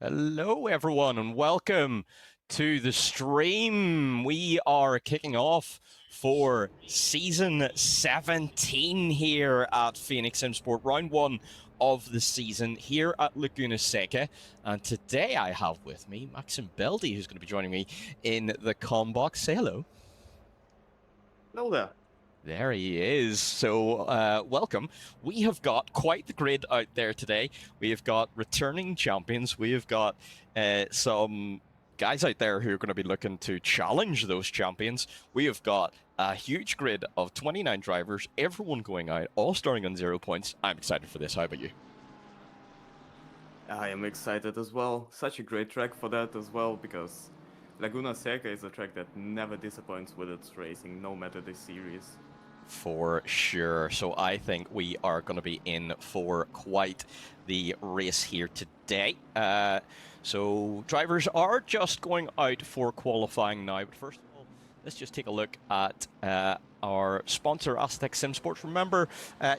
Hello, everyone, and welcome to the stream. We are kicking off for Season 17 here at Phoenix SimSport, round one of the season here at Laguna Seca. And today I have with me Maxim Beldy, who's going to be joining me in the comm box. Say hello. Hello there. There he is. So, welcome. We have got quite the grid out there today. We have got returning champions. We have got some guys out there who are going to be looking to challenge those champions. We have got a huge grid of 29 drivers, everyone going out, all starting on 0 points. I'm excited for this. How about you? I am excited as well. Such a great track for that as well, because Laguna Seca is a track that never disappoints with its racing, no matter the series. For sure. So I think we are going to be in for quite the race here today. So drivers are just going out for qualifying now. But first of all, let's just take a look at our sponsor, Assetto SimSport. Remember,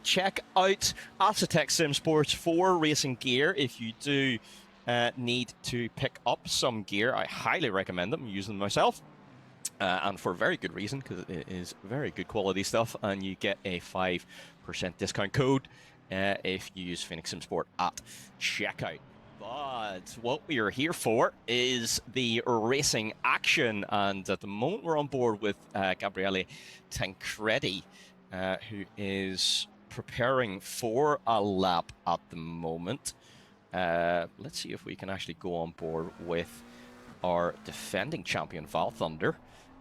check out Assetto SimSport for racing gear. If you do need to pick up some gear, I highly recommend them. I'm using them myself. And for a very good reason, because it is very good quality stuff, and you get a 5% discount code if you use Phoenix SimSport at checkout. But what we are here for is the racing action, and at the moment we're on board with Gabriele Tancredi, who is preparing for a lap at the moment. Let's see if we can actually go on board with our defending champion, Val Thunder.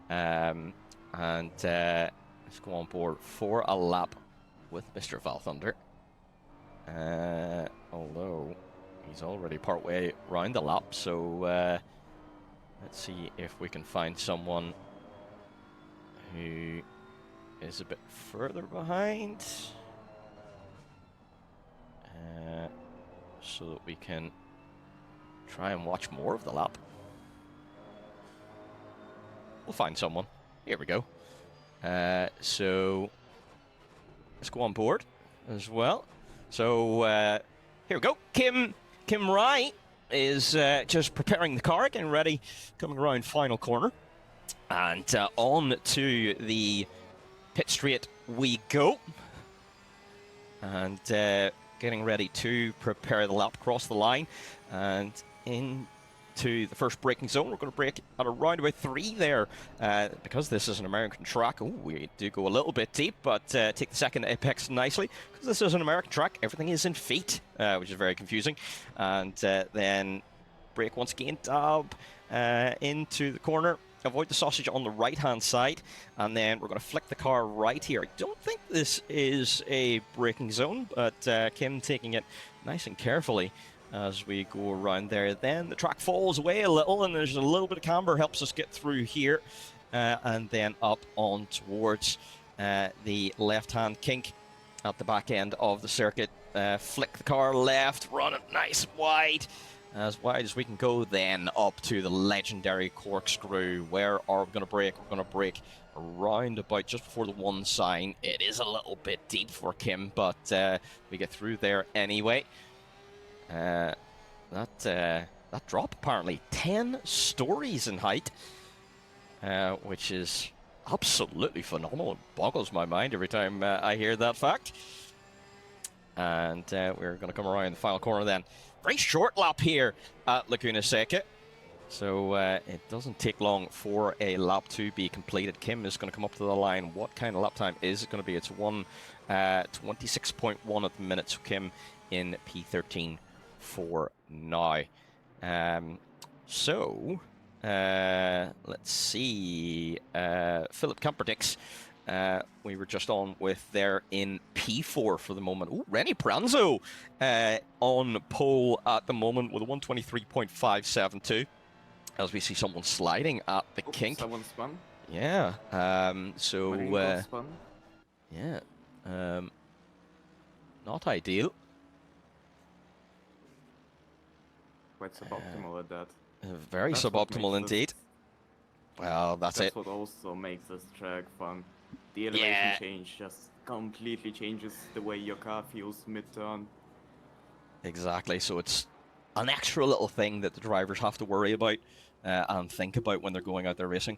Let's go on board for a lap with Mr. Val Thunder. Although he's already partway around the lap, so let's see if we can find someone who is a bit further behind, so that we can try and watch more of the lap. We'll find someone. Here we go. So let's go on board as well. So here we go. Kim Rai is just preparing the car, getting ready, coming around final corner. And on to the pit straight we go. And getting ready to prepare the lap across the line. And into the first braking zone. We're going to brake at around about 3 there. Because this is an American track, we do go a little bit deep, but take the second apex nicely. Because this is an American track, everything is in feet, which is very confusing. And then brake once again, dab into the corner. Avoid the sausage on the right-hand side, and then we're going to flick the car right here. I don't think this is a braking zone, but Kim taking it nice and carefully as we go around there. Then the track falls away a little, and there's a little bit of camber, helps us get through here, and then up on towards the left-hand kink at the back end of the circuit. Flick the car left, run it nice and wide as we can go, then up to the legendary corkscrew. Where are we going to brake? We're going to brake around about just before the 1 sign. It is a little bit deep for Kim, but we get through there anyway. That drop, apparently 10 stories in height, which is absolutely phenomenal. It boggles my mind every time I hear that fact. And we're going to come around the final corner then. Very short lap here at Laguna Seca, so it doesn't take long for a lap to be completed. Kim is going to come up to the line. What kind of lap time is it going to be? It's 1:26.1 at the minute, so Kim in P13 for now. Let's see. Philip Camperdix, we were just on with there in P4 for the moment. Ooh, Rennie Pranzo on pole at the moment with a 1:23.572. As we see someone sliding at the kink. Someone spun? Yeah. Spun? Yeah. Not ideal. Quite suboptimal at that. Very suboptimal indeed. Well, that's it. That's what also makes this track fun. The elevation change just completely changes the way your car feels mid-turn. Exactly. So it's an extra little thing that the drivers have to worry about and think about when they're going out there racing.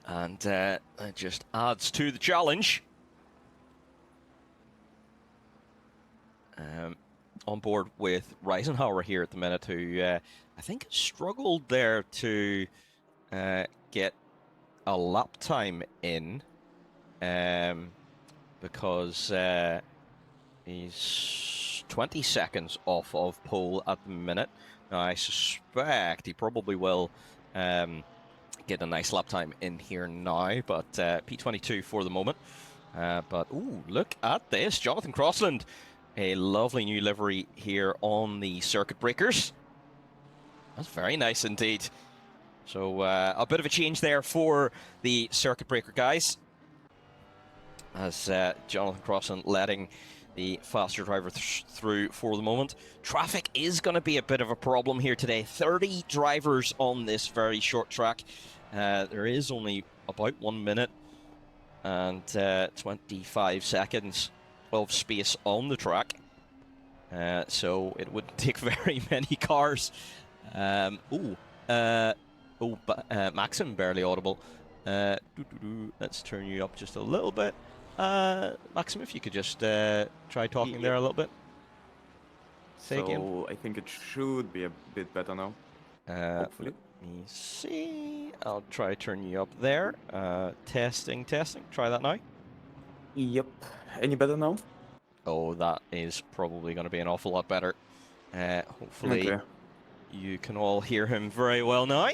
And that just adds to the challenge. On board with Reisenhauer here at the minute, who I think struggled there to get a lap time in, because he's 20 seconds off of pole at the minute. Now, I suspect he probably will get a nice lap time in here now, but P22 for the moment. But, ooh, look at this. Jonathan Crossland. A lovely new livery here on the circuit breakers. That's very nice indeed. So a bit of a change there for the circuit breaker guys, as Jonathan Crossland letting the faster driver through for the moment. Traffic is going to be a bit of a problem here today. 30 drivers on this very short track. There is only about 1 minute and 25 seconds of space on the track, so it wouldn't take very many cars. Maxim barely audible. Let's turn you up just a little bit. Maxim, if you could just try talking there a little bit. Say again. So I think it should be a bit better now. Hopefully. Let me see. I'll try turning you up there. Testing. Try that now. Yep. Any better now? Oh, that is probably going to be an awful lot better. Hopefully you can all hear him very well now.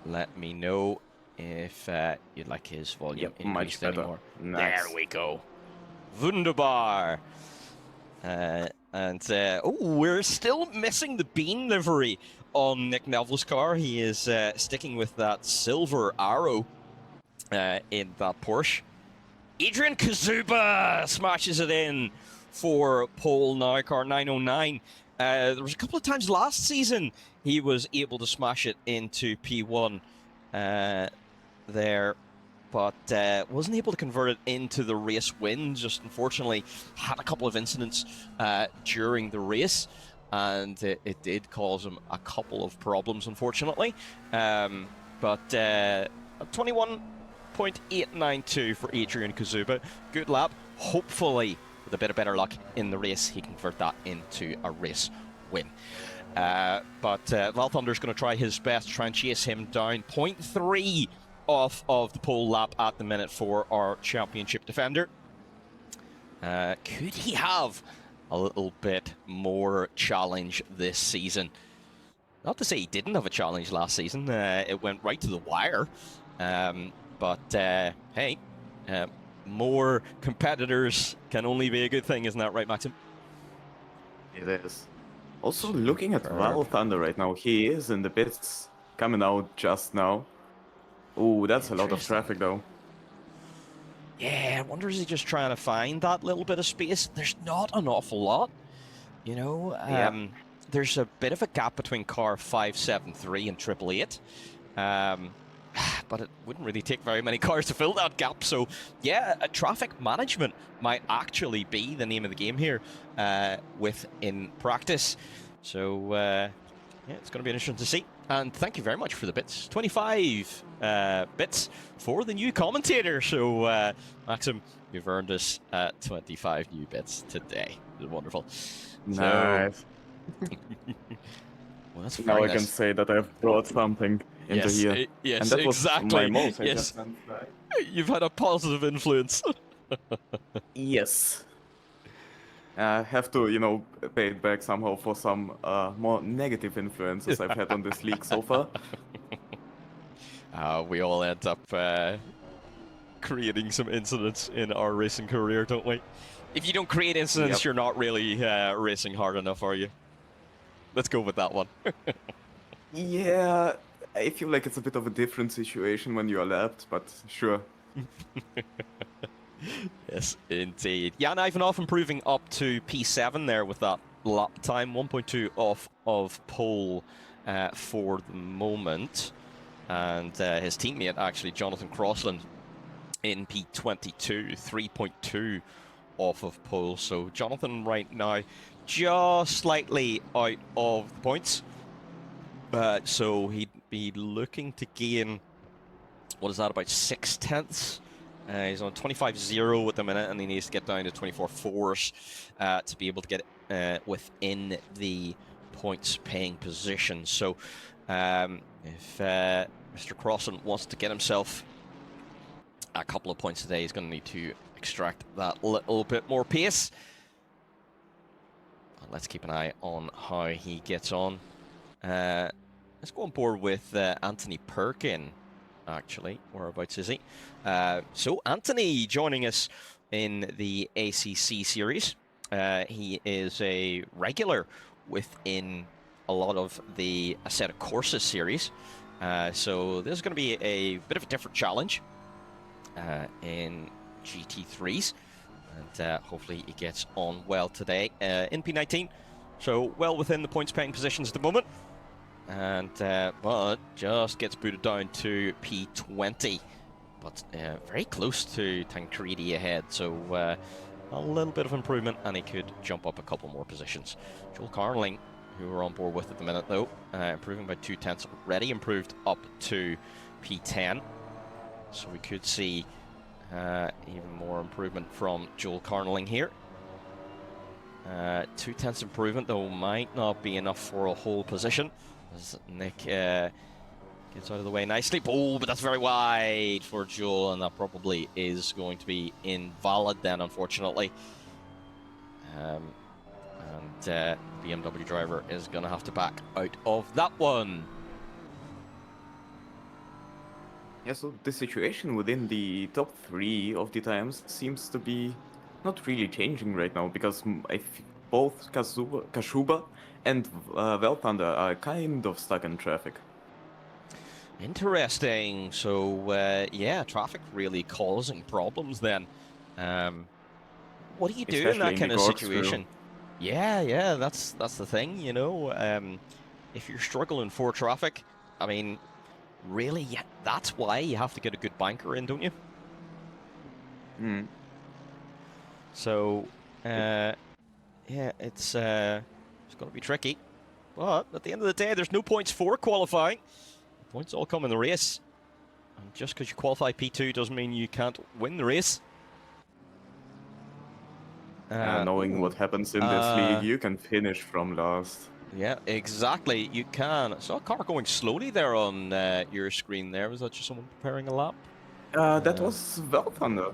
Let me know if you'd like his volume increased anymore. Nice. There we go. Wunderbar. We're still missing the Bean livery on Nick Neville's car. He is sticking with that silver arrow in that Porsche. Adrian Kazuba smashes it in for pole now, car 909. There was a couple of times last season he was able to smash it into P1 there, but wasn't able to convert it into the race win. Just unfortunately had a couple of incidents during the race, and it did cause him a couple of problems, unfortunately. But 21.892 for Adrian Kazuba. Good lap. Hopefully, with a bit of better luck in the race, he can convert that into a race win. But Val Thunder's going to try his best to try and chase him down. 0.3 off of the pole lap at the minute for our championship defender. Could he have a little bit more challenge this season? Not to say he didn't have a challenge last season. It went right to the wire. But hey, more competitors can only be a good thing, isn't that right, Maxim? It is. Also, looking at Val Thunder right now, he is in the pits, coming out just now. Ooh, that's a lot of traffic, though. Yeah, I wonder, is he just trying to find that little bit of space? There's not an awful lot, you know. There's a bit of a gap between car 573 and 888. But it wouldn't really take very many cars to fill that gap. So, yeah, traffic management might actually be the name of the game here in practice. So, yeah, it's going to be interesting to see. And thank you very much for the bits. 25 bits for the new commentator. So, Maxim, you've earned us 25 new bits today. Wonderful. Nice. Well, that's now I nice. can say that I've brought something into here. Yes, and that exactly. Was my most yes. You've had a positive influence. Yes. I have to, pay it back somehow for some more negative influences I've had on this league so far. We all end up creating some incidents in our racing career, don't we? If you don't create incidents, You're not really racing hard enough, are you? Let's go with that one. Yeah, I feel like it's a bit of a different situation when you are lapped, but sure. Yes, indeed. Jan Ivanov improving up to P7 there with that lap time. 1.2 off of pole for the moment. And his teammate, actually, Jonathan Crossland, in P22, 3.2 off of pole. So Jonathan right now just slightly out of the points. So he'd be looking to gain, what is that, about 6/10? He's on 25.0 at the minute, and he needs to get down to 24.4s to be able to get within the points-paying position. So if Mr. Crossan wants to get himself a couple of points today, he's going to need to extract that little bit more pace. Let's keep an eye on how he gets on. Let's go on board with Anthony Perkin, actually. Whereabouts is he? So Anthony joining us in the ACC series. He is a regular within a lot of the Assetto Corsa series. So this is going to be a bit of a different challenge in GT3s. And hopefully he gets on well today in P19. So well within the points paying positions at the moment. And but just gets booted down to P20. But very close to Tancredi ahead. So a little bit of improvement, and he could jump up a couple more positions. Joel Carling, who we're on board with at the minute though, improving by 2/10, already improved up to P10. So we could see even more improvement from Joel Carling here. 2/10 improvement though might not be enough for a whole position, as Nick gets out of the way nicely. Oh, but that's very wide for Joel, and that probably is going to be invalid then, unfortunately. And BMW driver is going to have to back out of that one. Yeah, so the situation within the top 3 of the times seems to be not really changing right now, because both Kashuba and Velthunder are kind of stuck in traffic. Interesting. So, yeah, traffic really causing problems then. What do you do in that kind of situation? Yeah, that's the thing, you know. If you're struggling for traffic, I mean, really, yeah, that's why you have to get a good banker in, don't you? Mm. So, yeah, it's going to be tricky. But at the end of the day, there's no points for qualifying. The points all come in the race. And just because you qualify P2 doesn't mean you can't win the race. Knowing what happens in this league, you can finish from last. Yeah, exactly. You can. I saw a car going slowly there on your screen there. Was that just someone preparing a lap? That was Velthunder,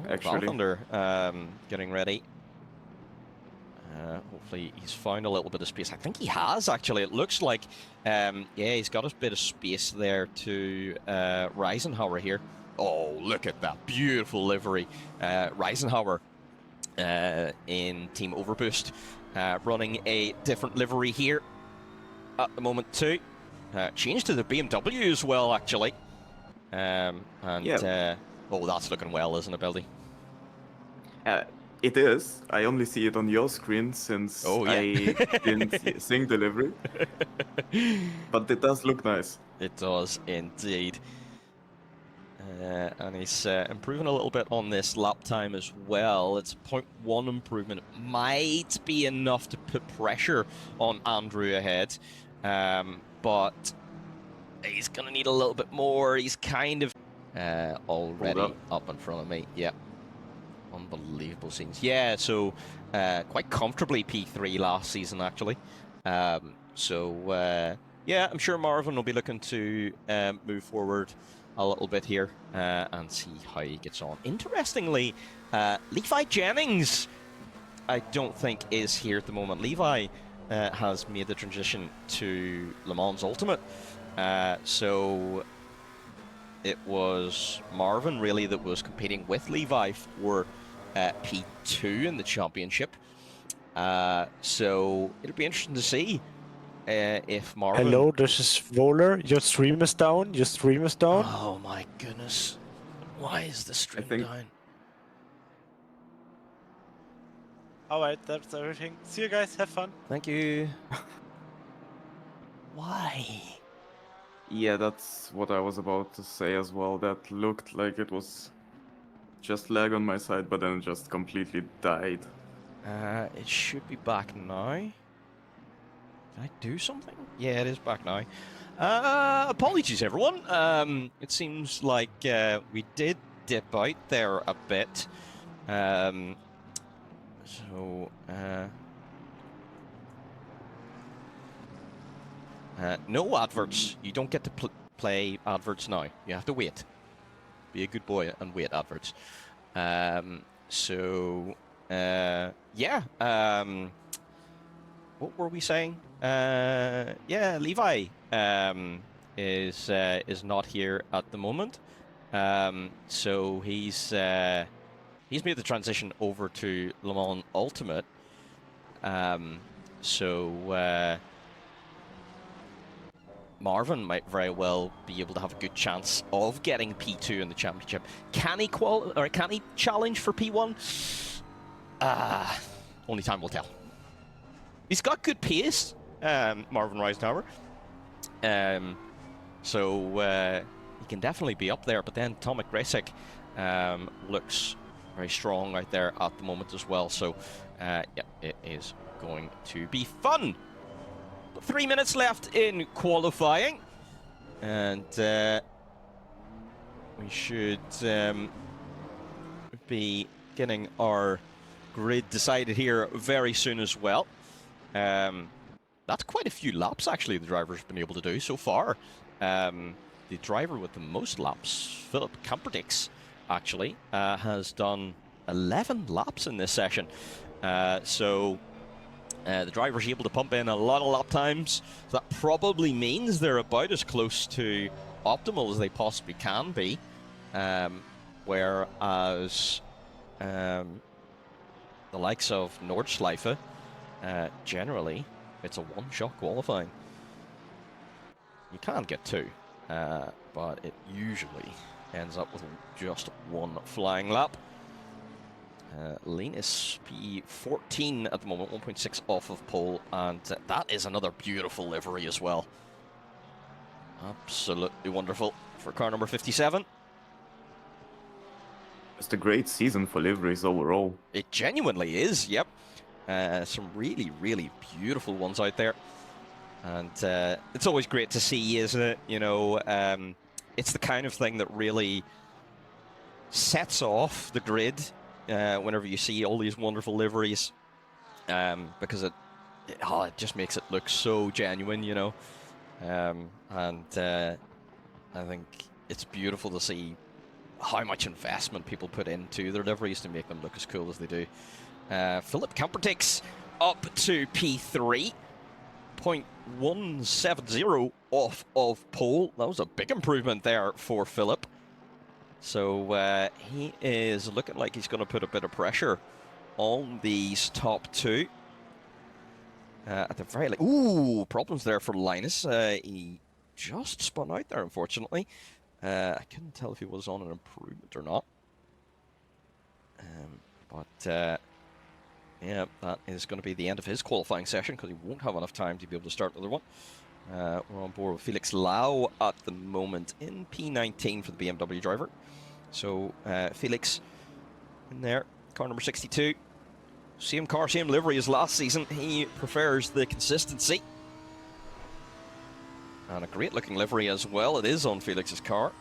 actually. Velthunder getting ready. Hopefully he's found a little bit of space. I think he has, actually. It looks like, yeah, he's got a bit of space there to Reisenhauer here. Oh, look at that beautiful livery. Reisenhauer in Team Overboost, running a different livery here at the moment too. Changed to the BMW as well, actually. Yeah. Oh, that's looking well, isn't it, Beldy? It is. I only see it on your screen since I didn't sing delivery. But it does look nice. It does indeed. And he's improving a little bit on this lap time as well. It's 0.1 improvement. It might be enough to put pressure on Andrew ahead. But he's going to need a little bit more. He's kind of already up in front of me. Yeah. Unbelievable scenes. Yeah, so quite comfortably P3 last season, actually. Yeah, I'm sure Marvin will be looking to move forward a little bit here and see how he gets on. Interestingly, Levi Jennings, I don't think, is here at the moment. Levi has made the transition to Le Mans Ultimate. So it was Marvin, really, that was competing with Levi for P2 in the championship. So it'll be interesting to see if Marvin... Hello, this is Voller. Your stream is down. Your stream is down. Oh my goodness. Why is the stream down? Alright, that's everything. See you guys, have fun. Thank you. Why? Yeah, that's what I was about to say as well. That looked like it was just lag on my side, but then it just completely died. It should be back now. Did I do something? Yeah, it is back now. Apologies, everyone. It seems like we did dip out there a bit. No adverts. You don't get to play adverts now. You have to wait. Be a good boy and wait adverts. Yeah. What were we saying? Yeah, Levi is not here at the moment. So he's made the transition over to Le Mans Ultimate. Marvin might very well be able to have a good chance of getting P2 in the championship. Can he challenge for P1? Only time will tell. He's got good pace, Marvin Reisenhauer. He can definitely be up there, but then Tomek Gresic looks very strong out there at the moment as well. So, yeah, it is going to be fun. 3 minutes left in qualifying, and we should be getting our grid decided here very soon as well. That's quite a few laps, actually, the driver's been able to do so far. The driver with the most laps, Philip Kamperdix, actually, has done 11 laps in this session. The driver's able to pump in a lot of lap times. So that probably means they're about as close to optimal as they possibly can be. Whereas the likes of Nordschleife, generally, it's a one-shot qualifying. You can get two, but it usually ends up with just one flying lap. Linus P14 at the moment, 1.6 off of pole, and that is another beautiful livery as well. Absolutely wonderful for car number 57. It's a great season for liveries overall. It genuinely is, yep. Some really, really beautiful ones out there. And it's always great to see, isn't it? You know, it's the kind of thing that really sets off the grid whenever you see all these wonderful liveries, because it just makes it look so genuine, you know. I think it's beautiful to see how much investment people put into their liveries to make them look as cool as they do. Philip Kamperdix up to P3, 0.170 off of pole. That was a big improvement there for Philip. So he is looking like he's going to put a bit of pressure on these top two. At the very least, ooh, problems there for Linus. He just spun out there, unfortunately. I couldn't tell if he was on an improvement or not. Yeah, that is going to be the end of his qualifying session because he won't have enough time to be able to start another one. We're on board with Felix Lau at the moment in P19 for the BMW driver. So Felix in there, car number 62. Same car, same livery as last season. He prefers the consistency. And a great looking livery as well. It is on Felix's car.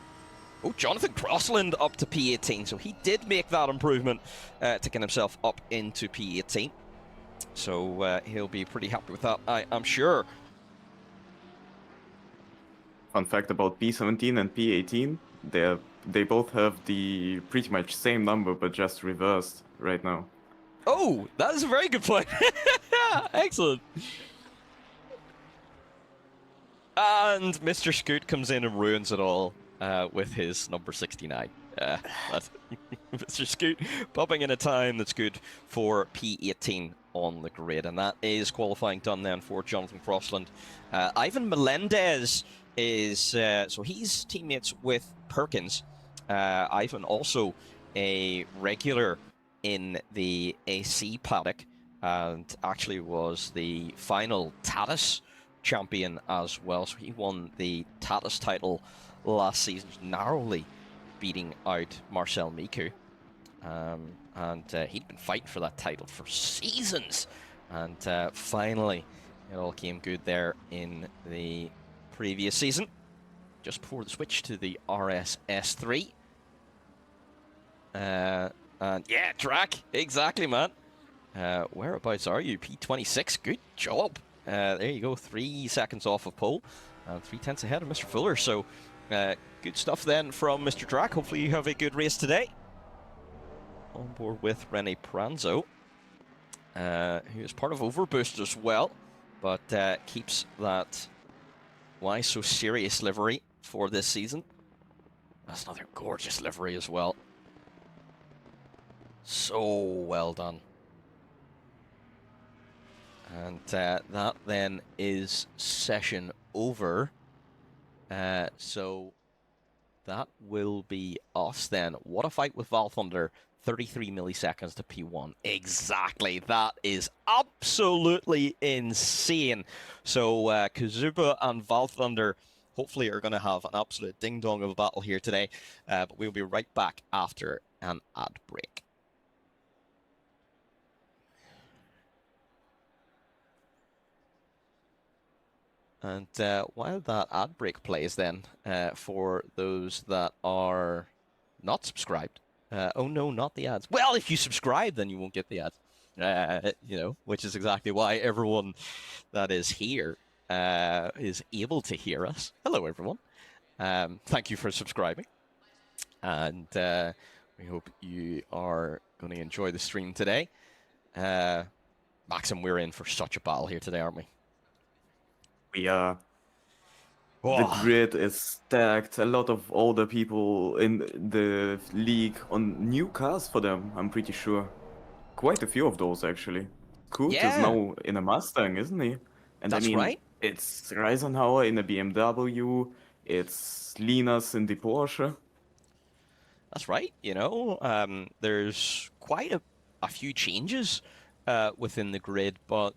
Oh, Jonathan Crossland up to P18. So he did make that improvement, taking himself up into P18. So he'll be pretty happy with that, I'm sure. Fun fact about P17 and P18, they both have the pretty much same number, but just reversed right now. Oh, that is a very good point. Excellent. And Mr. Scoot comes in and ruins it all with his number 69. Mr. Scoot popping in a time that's good for P18 on the grid. And that is qualifying done then for Jonathan Crossland. Ivan Melendez is, so he's teammates with Perkins. Ivan also a regular in the AC paddock and actually was the final Tatis champion as well. So he won the Tatis title last season, narrowly beating out Marcel Miku. and he'd been fighting for that title for seasons, and finally it all came good there in the previous season, just before the switch to the RSS3. And yeah, track, exactly, man. Whereabouts are you? P26, good job. There you go, 3 seconds off of pole, and 3/10 ahead of Mr. Fuller. So good stuff then from Mr. Drac. Hopefully you have a good race today. On board with Rene Pranzo, who is part of Overboost as well, but keeps that Why So Serious livery for this season. That's another gorgeous livery as well. So well done. And that then is session over. So that will be us then. What a fight with Val Thunder. 33 milliseconds to P1. Exactly. That is absolutely insane. So Kazuba and Val Thunder hopefully are going to have an absolute ding-dong of a battle here today. But we'll be right back after an ad break. And while that ad break plays then, for those that are not subscribed, oh no, not the ads. Well, if you subscribe, then you won't get the ads, you know, which is exactly why everyone that is here is able to hear us. Hello, everyone. Thank you for subscribing. And we hope you are going to enjoy the stream today. Maxim, we're in for such a battle here today, aren't we? We are. The grid is stacked. A lot of older people in the league on new cars for them, I'm pretty sure. Quite a few of those, actually. Kurt is now in a Mustang, isn't he? And That's I mean, right. It's Reisenhauer in a BMW. It's Linas in the Porsche. That's right. You know, there's quite a few changes within the grid, but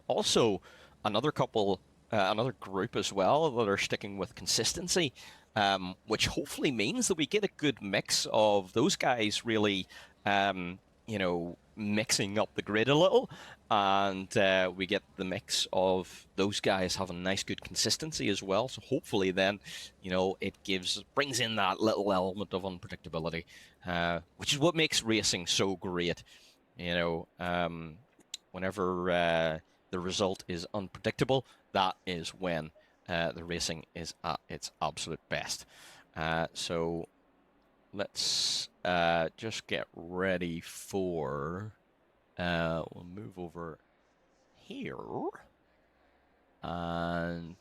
also another couple... another group as well that are sticking with consistency, which hopefully means that we get a good mix of those guys really, you know, mixing up the grid a little, and we get the mix of those guys having nice, good consistency as well. So hopefully then, you know, it brings in that little element of unpredictability, which is what makes racing so great. You know, whenever the result is unpredictable, that is when the racing is at its absolute best. So let's just get ready for... we'll move over here. And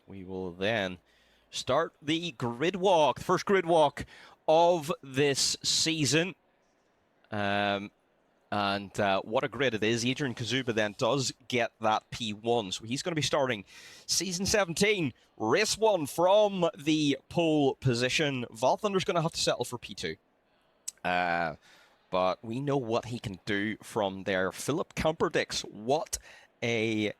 we will then start the grid walk. The first grid walk of this season. And what a grid it is. Adrian Kazuba then does get that P1. So he's going to be starting Season 17, Race 1 from the pole position. Val Thunder's going to have to settle for P2. But we know what he can do from there. Philip Kamperdix, what a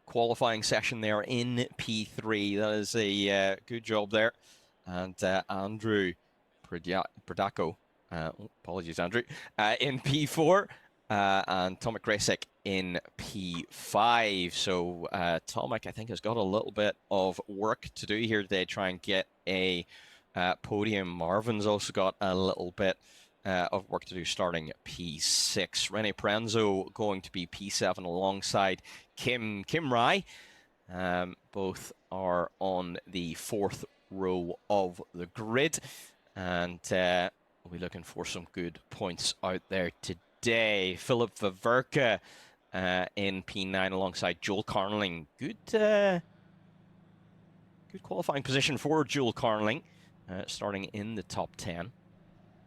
qualifying session there in P3. That is a good job there. And Andrew Pradaco. Apologies, Andrew. In P4, and Tomek Grasek in P5. So Tomek, I think, has got a little bit of work to do here today, try and get a podium. Marvin's also got a little bit of work to do, starting P6. Rene Pranzo going to be P7 alongside Kim Rai. Both are on the 4th row of the grid. And... we'll be looking for some good points out there today. Philip Vaverka in P9 alongside Joel Carnling. Good qualifying position for Joel Carnling, starting in the top 10.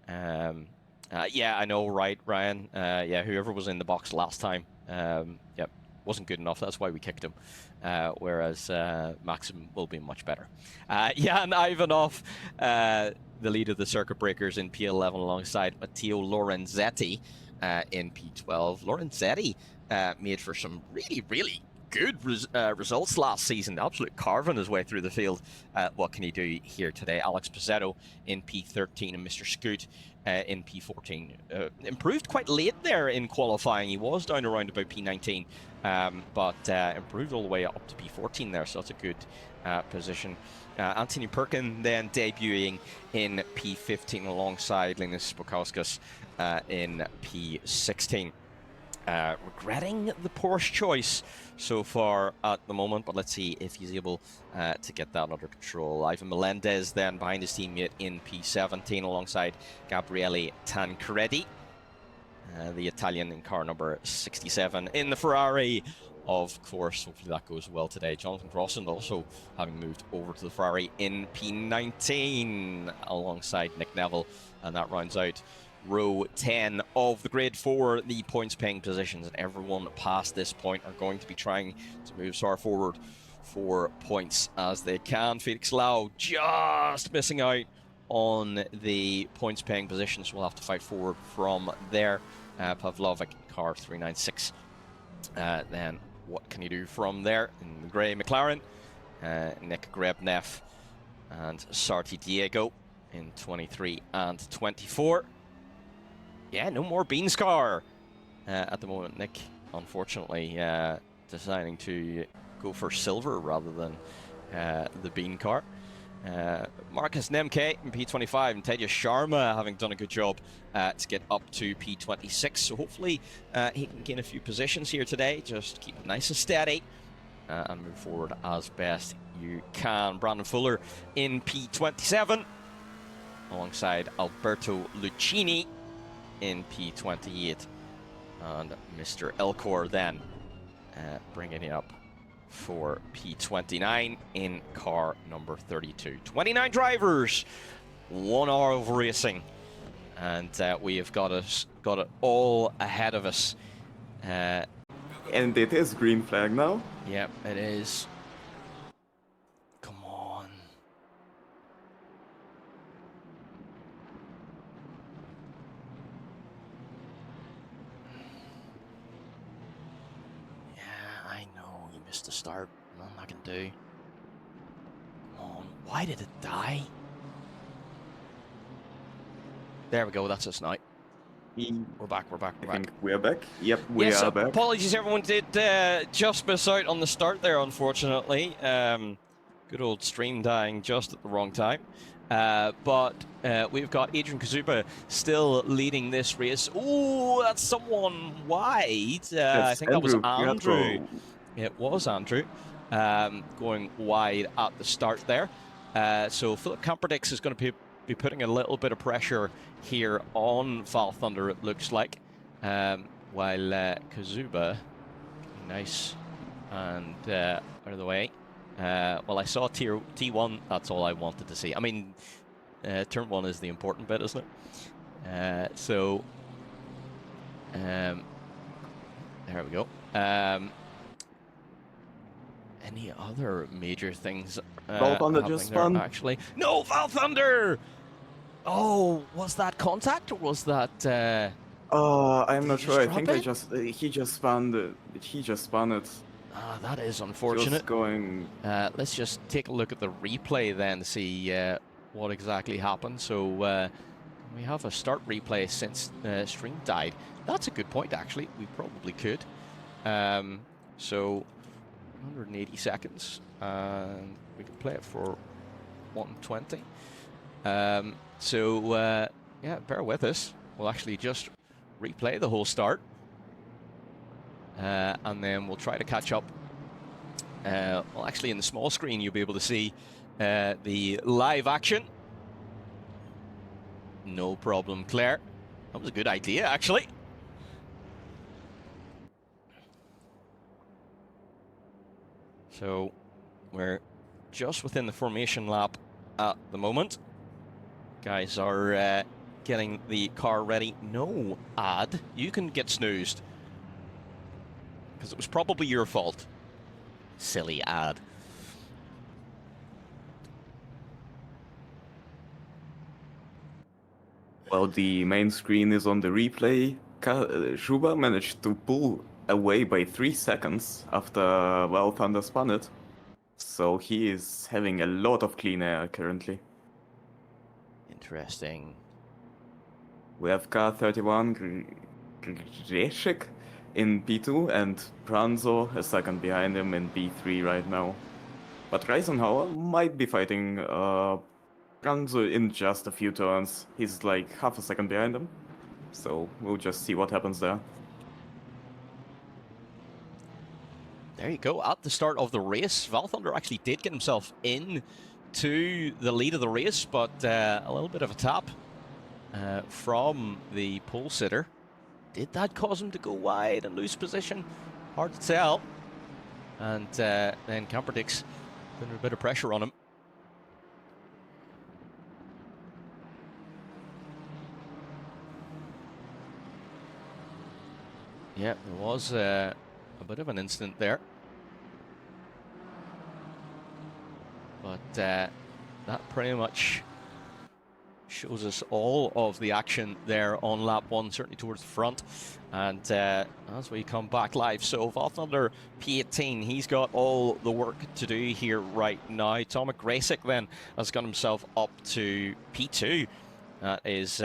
Yeah, I know, right, Ryan? Yeah, whoever was in the box last time, yep, wasn't good enough. That's why we kicked him. Whereas Maxim will be much better. Jan Ivanov, the lead of the circuit breakers in P11 alongside Matteo Lorenzetti in P12. Lorenzetti made for some really, really good results last season. Absolute carving his way through the field. What can he do here today? Alex Pizzetto in P13 and Mr. Scoot in P14. Improved quite late there in qualifying. He was down around about P19, but improved all the way up to P14 there, so that's a good position. Anthony Perkin then debuting in P15 alongside Linus Bukauskas in P16. Regretting the Porsche choice so far at the moment, but let's see if he's able to get that under control. Ivan Melendez then behind his teammate in P17 alongside Gabriele Tancredi, the Italian in car number 67 in the Ferrari. Of course, hopefully that goes well today. Jonathan Crossan also having moved over to the Ferrari in P19 alongside Nick Neville, and that rounds out row 10 of the grid for the points paying positions, and everyone past this point are going to be trying to move as far forward for points as they can. Felix Lau just missing out on the points paying positions, so we'll have to fight forward from there. Pavlovic car 396. Then what can he do from there in the grey McLaren? Nick Grebnev and Sarti Diego in 23 and 24. Yeah, no more Beanscar at the moment. Nick, unfortunately, deciding to go for silver rather than the Bean car. Marcus Nemke in P25 and Teja Sharma having done a good job to get up to P26. So hopefully he can gain a few positions here today. Just keep it nice and steady and move forward as best you can. Brandon Fuller in P27 alongside Alberto Lucchini in P28, and Mr. Elcor then bringing it up for P29 in car number 32. 29 drivers, 1 hour of racing, and we have got it all ahead of us. And it is green flag now. Yep, it is. Come on. Missed the start. Nothing I can do. Come on. Why did it die? There we go. That's us now. We're back. I think we're back. Yep, we are back. Apologies, everyone did just miss out on the start there, unfortunately. Good old stream dying just at the wrong time. But we've got Adrian Kazuba still leading this race. Oh, that's someone wide. I think that was Andrew. It was Andrew going wide at the start there. So Philip Kamperdix is going to be putting a little bit of pressure here on Val Thunder, it looks like. While Kazuba, nice and out of the way. Well, I saw T1, that's all I wanted to see. I mean, turn 1 is the important bit, isn't it? There we go. Any other major things Val Thunder just spun. Actually, no, Val Thunder. Oh, was that contact or was that? I'm not sure. I think he just spun it. Ah, that is unfortunate. Just going. Let's just take a look at the replay then to see what exactly happened. So we have a start replay since stream died. That's a good point, actually. We probably could. So 180 seconds, and we can play it for 120. Yeah, bear with us. We'll actually just replay the whole start, and then we'll try to catch up. Well, actually, in the small screen, you'll be able to see the live action. No problem, Claire. That was a good idea, actually. So we're just within the formation lap at the moment. Guys are getting the car ready. No, Ad, you can get snoozed. Because it was probably your fault. Silly Ad. Well, the main screen is on the replay. Schuba managed to pull away by 3 seconds after Val Thunder spun it. So he is having a lot of clean air currently. Interesting. We have car 31 Greshik in P2 and Pranzo a second behind him in P3 right now. But Reisenhauer might be fighting Pranzo in just a few turns. He's like half a second behind him. So we'll just see what happens there. There you go. At the start of the race, Valthunder actually did get himself in to the lead of the race, but a little bit of a tap from the pole sitter. Did that cause him to go wide and lose position? Hard to tell. And then Camperdix putting a bit of pressure on him. Yeah, there was a bit of an incident there. But that pretty much shows us all of the action there on lap 1, certainly towards the front. And as we come back live, so Valthunder P18, he's got all the work to do here right now. Tomek Grasic then has got himself up to P2. That is,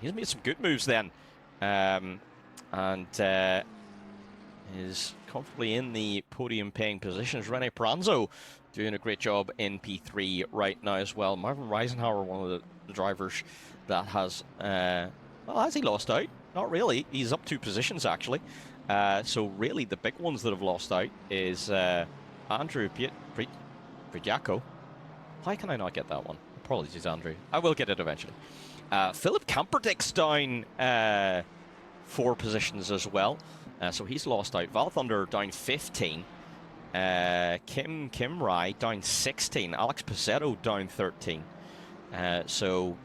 he's made some good moves then. And is comfortably in the podium paying positions. Rene Pranzo doing a great job in P3 right now as well. Marvin Reisenhauer, one of the drivers that has, well, has he lost out? Not really. He's up 2 positions actually. So really the big ones that have lost out is Andrew Pridyako. Why can I not get that one? Apologies, Andrew. I will get it eventually. Philip Camperdix down 4 positions as well. So he's lost out. Valthunder down 15. Kim Rai down 16. Alex Pizzetto down 13. So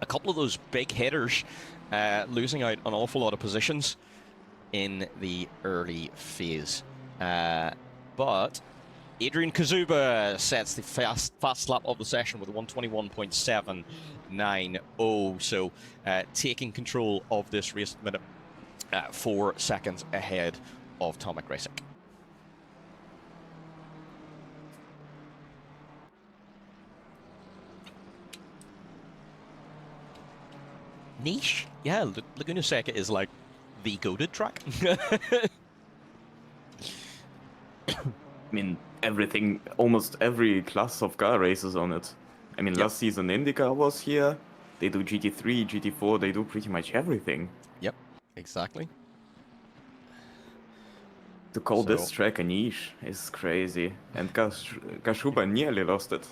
a couple of those big hitters losing out an awful lot of positions in the early phase. But Adrian Kazuba sets the fast lap of the session with a 121.790. So taking control of this race at the minute. 4 seconds ahead of Tomek Grasic. Niche? Yeah, Laguna Seca is like the goated track. I mean, everything, almost every class of car races on it. I mean, last season IndyCar was here. They do GT3, GT4, they do pretty much everything. Yep, exactly. To call this track a niche is crazy. And Kashuba nearly lost it.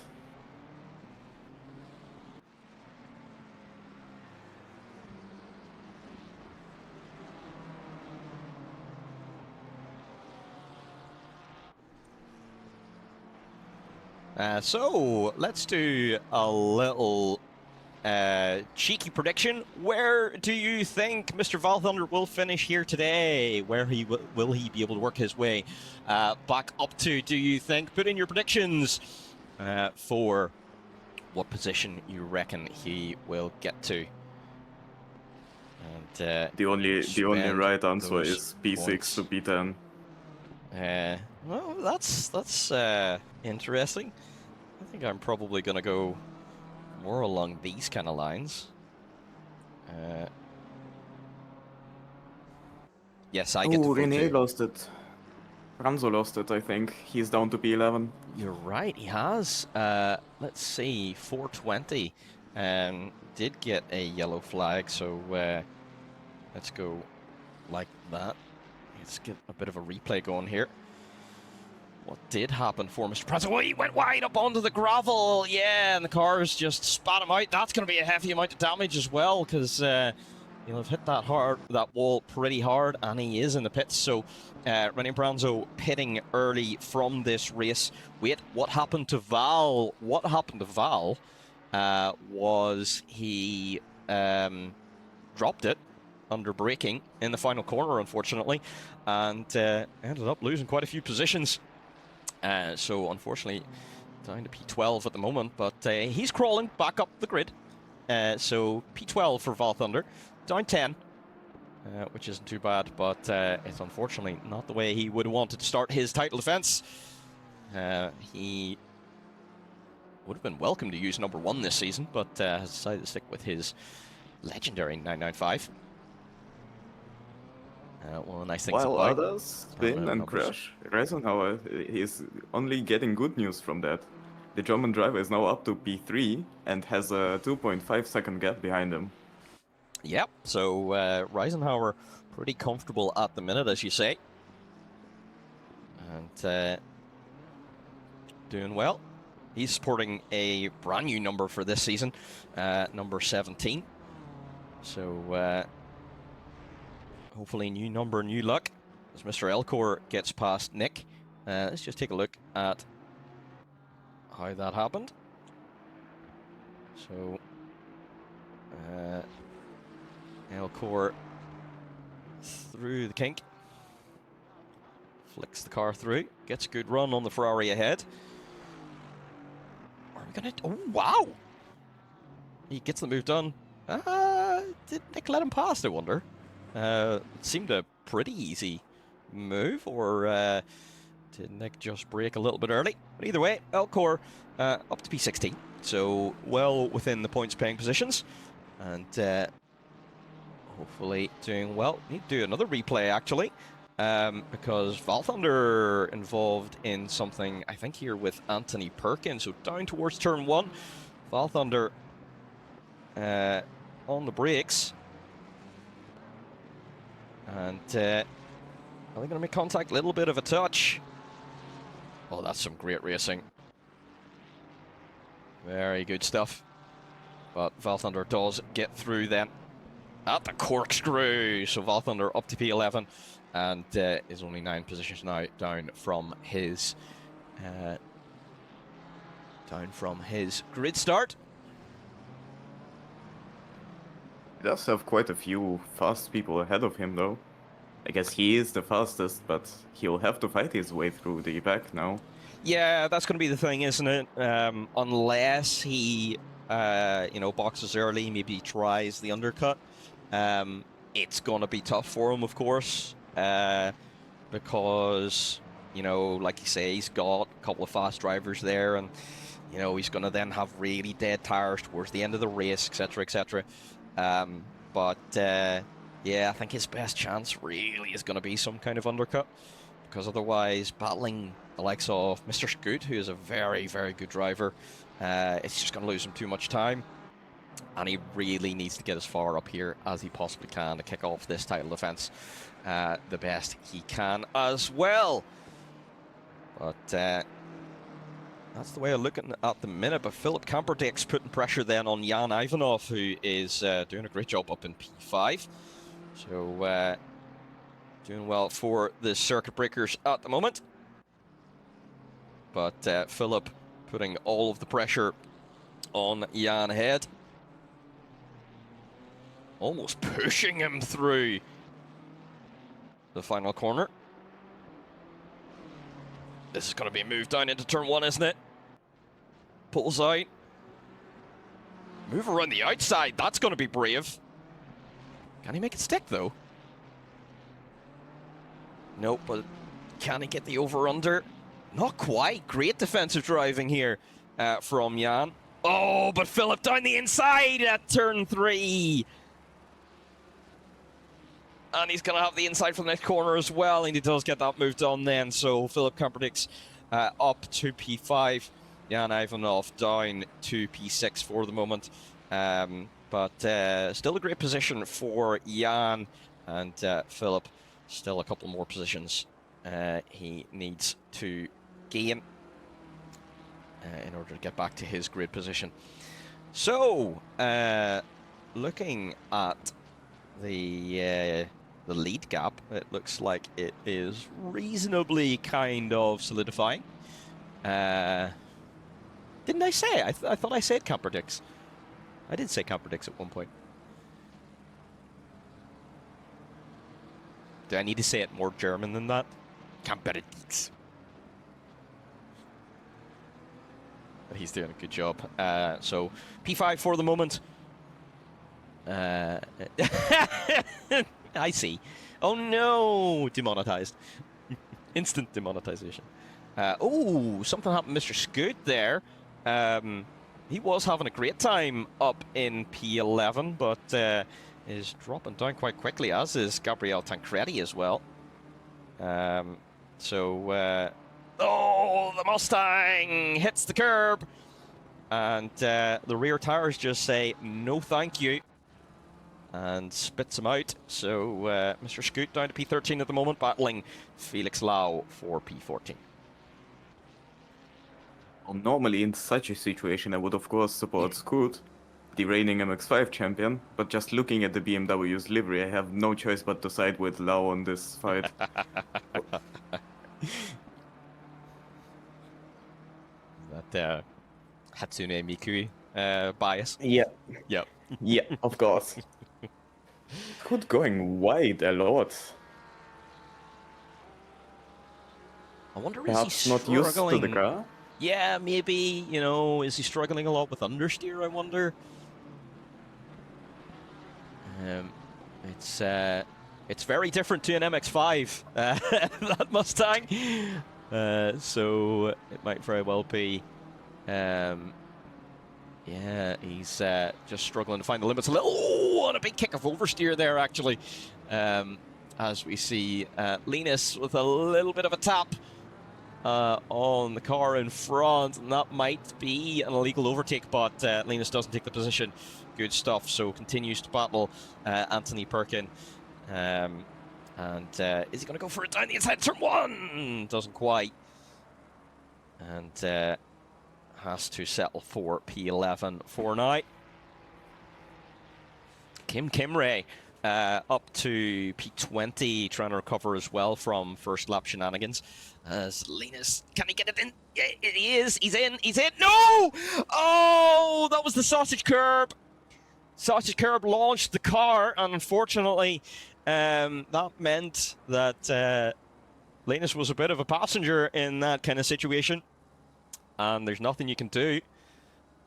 So let's do a little cheeky prediction. Where do you think Mr. Valthunder will finish here today? Where will he be able to work his way back up to, do you think? Put in your predictions for what position you reckon he will get to. And the only right answer is P6 to P10. Well, that's interesting. I think I'm probably going to go more along these kind of lines. Yes, I get to René lost it. Ranzo lost it, I think. He's down to P11. You're right, he has. Let's see, 420 did get a yellow flag, so let's go like that. Let's get a bit of a replay going here. What did happen for Mr. Pranzo? Oh, he went wide up onto the gravel. Yeah, and the cars just spat him out. That's going to be a heavy amount of damage as well, because he'll have hit that wall pretty hard, and he is in the pits. So René Pranzo pitting early from this race. Wait, what happened to Val? What happened to Val was he dropped it under braking in the final corner, unfortunately, and ended up losing quite a few positions. So unfortunately down to P12 at the moment, but he's crawling back up the grid. So P12 for Valthunder, down 10, which isn't too bad, but it's unfortunately not the way he would have wanted to start his title defense. He would have been welcome to use number 1 this season, but has decided to stick with his legendary 995. One of the nice things While about others spin permanent and numbers. crash, Reisenhauer is only getting good news from that. The German driver is now up to P3 and has a 2.5 second gap behind him. Yep, so Reisenhauer pretty comfortable at the minute, as you say. And doing well. He's sporting a brand new number for this season, number 17. So hopefully new number, new luck, as Mr. Elcor gets past Nick. Let's just take a look at how that happened. So Elcor through the kink, flicks the car through, gets a good run on the Ferrari ahead. Are we gonna? Oh wow! He gets the move done. Did Nick let him past, I wonder? It seemed a pretty easy move, or did Nick just brake a little bit early? But either way, Elcor up to P16, so well within the points paying positions, and hopefully doing well. Need to do another replay actually, because Valthunder involved in something, I think, here with Anthony Perkins. So down towards turn 1, Valthunder on the brakes. And are they going to make contact? Little bit of a touch. Oh, that's some great racing. Very good stuff. But Valthunder does get through then at the corkscrew. So Valthunder up to P11 and is only 9 positions now down from his grid start. He does have quite a few fast people ahead of him, though. I guess he is the fastest, but he'll have to fight his way through the pack now. Yeah, that's going to be the thing, isn't it? Unless he, boxes early, maybe tries the undercut. It's going to be tough for him, of course, because, like you say, he's got a couple of fast drivers there, and, he's going to then have really dead tires towards the end of the race, etc., etc. Yeah, I think his best chance really is going to be some kind of undercut, because otherwise battling the likes of Mr. Scoot, who is a very, very good driver, it's just going to lose him too much time, and he really needs to get as far up here as he possibly can to kick off this title defense the best he can as well. But that's the way of looking at the minute. But Philip Kamperdyk's putting pressure then on Jan Ivanov, who is doing a great job up in P5. So doing well for the circuit breakers at the moment. But Philip putting all of the pressure on Jan ahead. Almost pushing him through the final corner. This is going to be a move down into turn 1, isn't it? Pulls out. Move around the outside. That's going to be brave. Can he make it stick, though? Nope, but can he get the over-under? Not quite. Great defensive driving here from Jan. Oh, but Philip down the inside at turn 3. And he's going to have the inside for the next corner as well, and he does get that move done then. So Philip Kamperdyk's up to P5. Jan Ivanov down to P6 for the moment. But still a great position for Jan, and Philip still a couple more positions he needs to gain in order to get back to his grid position. So, looking at the lead gap, it looks like it is reasonably kind of solidifying. Didn't I say? I thought I said Kamperdyk's. I did say Kamperdyk's at one point. Do I need to say it more German than that? Kamperdyk's. But he's doing a good job. So P5 for the moment. I see. Oh no! Demonetized. Instant demonetization. Oh, something happened to Mr. Scoot there. he was having a great time up in P11, but is dropping down quite quickly, as is Gabriel Tancredi as well. Oh, the Mustang hits the curb, and the rear tires just say no thank you and spits him out. So Mr. Scoot down to P13 at the moment, battling Felix Lau for P14. Well, normally in such a situation, I would of course support Scoot, the reigning MX5 champion, but just looking at the BMW's livery, I have no choice but to side with Lau on this fight. That Hatsune Miku bias. Yeah. Yep. Yeah, of course. Scoot going wide a lot. I wonder, Perhaps is he not struggling? used to the car? Yeah, maybe, you know, is he struggling a lot with understeer, I wonder? It's very different to an MX-5, that Mustang. So it might very well be, yeah, he's just struggling to find the limits a little. Oh, and a big kick of oversteer there, actually. As we see Linus with a little bit of a tap on the car in front, and that might be an illegal overtake, but Linus doesn't take the position. Good stuff. So continues to battle Anthony Perkin. And is he going to go for it down the inside? Turn one! Doesn't quite. And has to settle for P11 for now. Kim Kimray up to P20, trying to recover as well from first lap shenanigans. As Linus, can he get it in? Yeah, he is. He's in. He's in. No! Oh, that was the sausage curb. Sausage curb launched the car, and unfortunately, that meant that Linus was a bit of a passenger in that kind of situation. And there's nothing you can do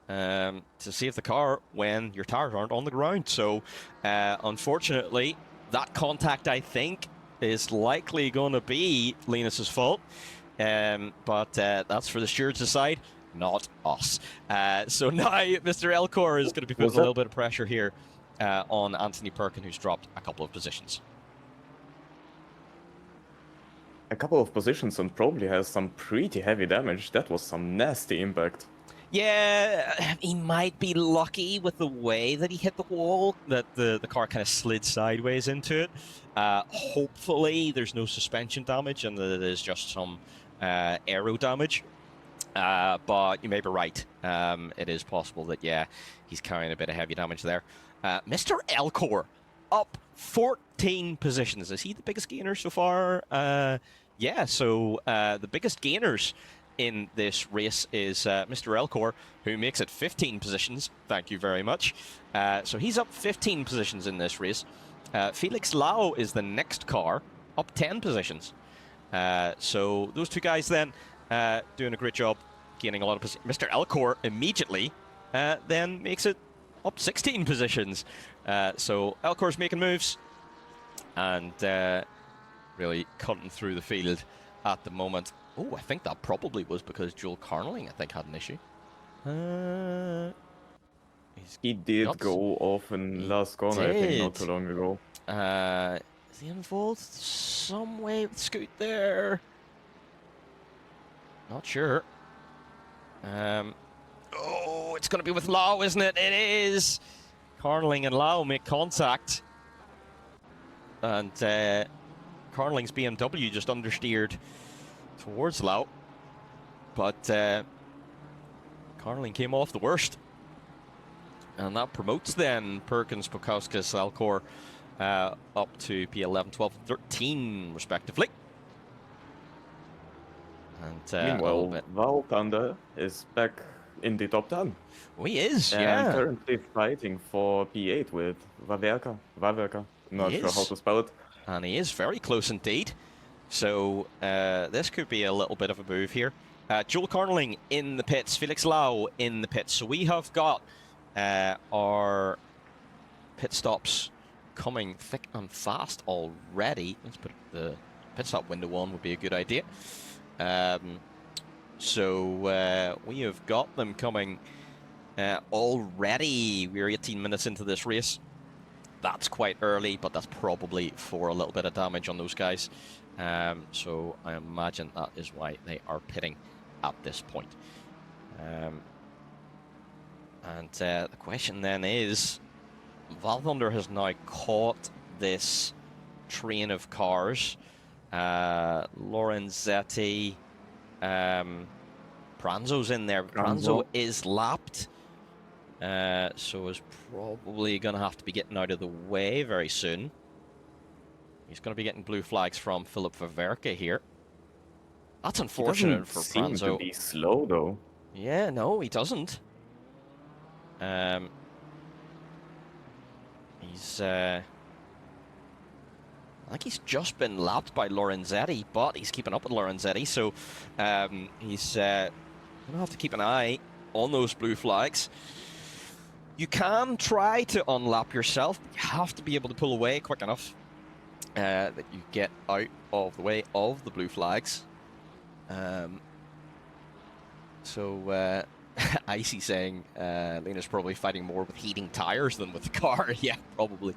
to save the car when your tires aren't on the ground. So, unfortunately, that contact, I think, is likely going to be Linus's fault. But that's for the stewards to decide, not us. So now Mr. Elcor is going to be putting a little bit of pressure here on Anthony Perkin, who's dropped a couple of positions. A couple of positions and probably has some pretty heavy damage. That was some nasty impact. Yeah, he might be lucky with the way that he hit the wall, that the car kind of slid sideways into it. Hopefully there's no suspension damage and that it is just some aero damage. But you may be right. It is possible that, yeah, he's carrying a bit of heavy damage there. Mr. Elcor up 14 positions. Is he the biggest gainer so far? Yeah, so the biggest gainers in this race is Mr. Elcor, who makes it 15 positions. Thank you very much. So he's up 15 positions in this race. Felix Lau is the next car, up 10 positions. So those two guys then doing a great job, gaining a lot of positions. Mr. Elcor immediately then makes it up 16 positions. So Elcor's making moves and really cutting through the field at the moment. Oh, I think that probably was because Joel Carnelling, I think, had an issue. He did go off in last corner, I think, not too long ago. Is he involved some way with Scoot there? Not sure. Oh, it's going to be with Lau, isn't it? It is. Carnelling and Lau make contact. And Carnelling's BMW just understeered towards Lau. But Carnelling came off the worst. And that promotes then Perkins, Pokauskas, Elcor up to P11, 12, 13 respectively. And meanwhile, Val Panda is back in the top 10. Oh, he is, and yeah. Currently fighting for P8 with Wawerka. Not sure how to spell it. And he is very close indeed. So this could be a little bit of a move here. Joel Carnelling in the pits, Felix Lau in the pits. So we have got our pit stops coming thick and fast already. Let's put the pit stop window on, would be a good idea. So we have got them coming Already, we're 18 minutes into this race. That's quite early, but that's probably for a little bit of damage on those guys. So I imagine that is why they are pitting at this point. The question then is, Valthunder has now caught this train of cars. Lorenzetti, Pranzo's in there. Pranzo is lapped. So is probably going to have to be getting out of the way very soon. He's going to be getting blue flags from Philip Vaverka here. That's unfortunate for Pranzo. He doesn't seem to be slow, though. Yeah, no, he doesn't. He's... I think he's just been lapped by Lorenzetti, but he's keeping up with Lorenzetti, so he's going to have to keep an eye on those blue flags. You can try to unlap yourself, but you have to be able to pull away quick enough that you get out of the way of the blue flags. Icy saying Lena's probably fighting more with heating tires than with the car. Yeah, probably.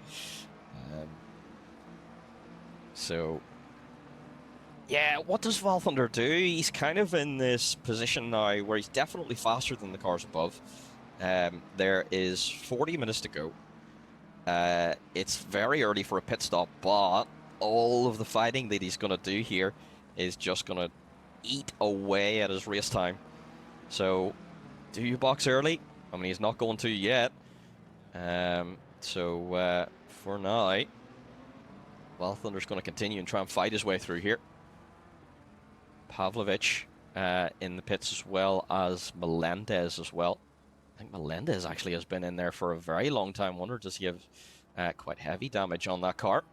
Yeah, what does Valthunder do? He's kind of in this position now where he's definitely faster than the cars above. There is 40 minutes to go. It's very early for a pit stop, but all of the fighting that he's going to do here is just going to eat away at his race time. So, do you box early? I mean, he's not going to yet. For now, Valthunder's going to continue and try and fight his way through here. Pavlovich in the pits as well as Melendez as well. I think Melendez actually has been in there for a very long time. Wonder, does he have quite heavy damage on that car?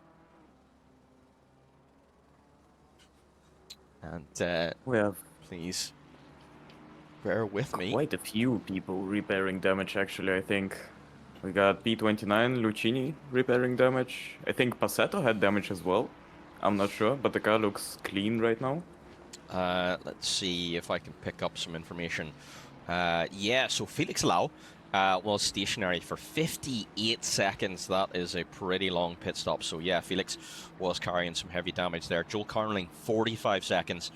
And we have please bear with me. Quite a few people repairing damage, actually, I think. We got P29, Lucchini repairing damage. I think Passetto had damage as well. I'm not sure, but the car looks clean right now. Let's see if I can pick up some information. Yeah, so Felix Lau was stationary for 58 seconds. That is a pretty long pit stop. So yeah, Felix was carrying some heavy damage there. Joel Carnling, 45 seconds.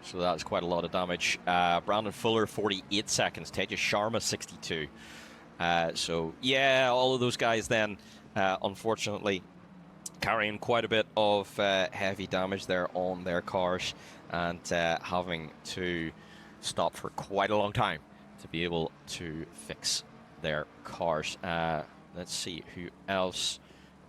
So that's quite a lot of damage. Brandon Fuller, 48 seconds. Tejas Sharma, 62. So yeah, all of those guys then, unfortunately, carrying quite a bit of heavy damage there on their cars and having to stop for quite a long time to be able to fix their cars. Let's see who else.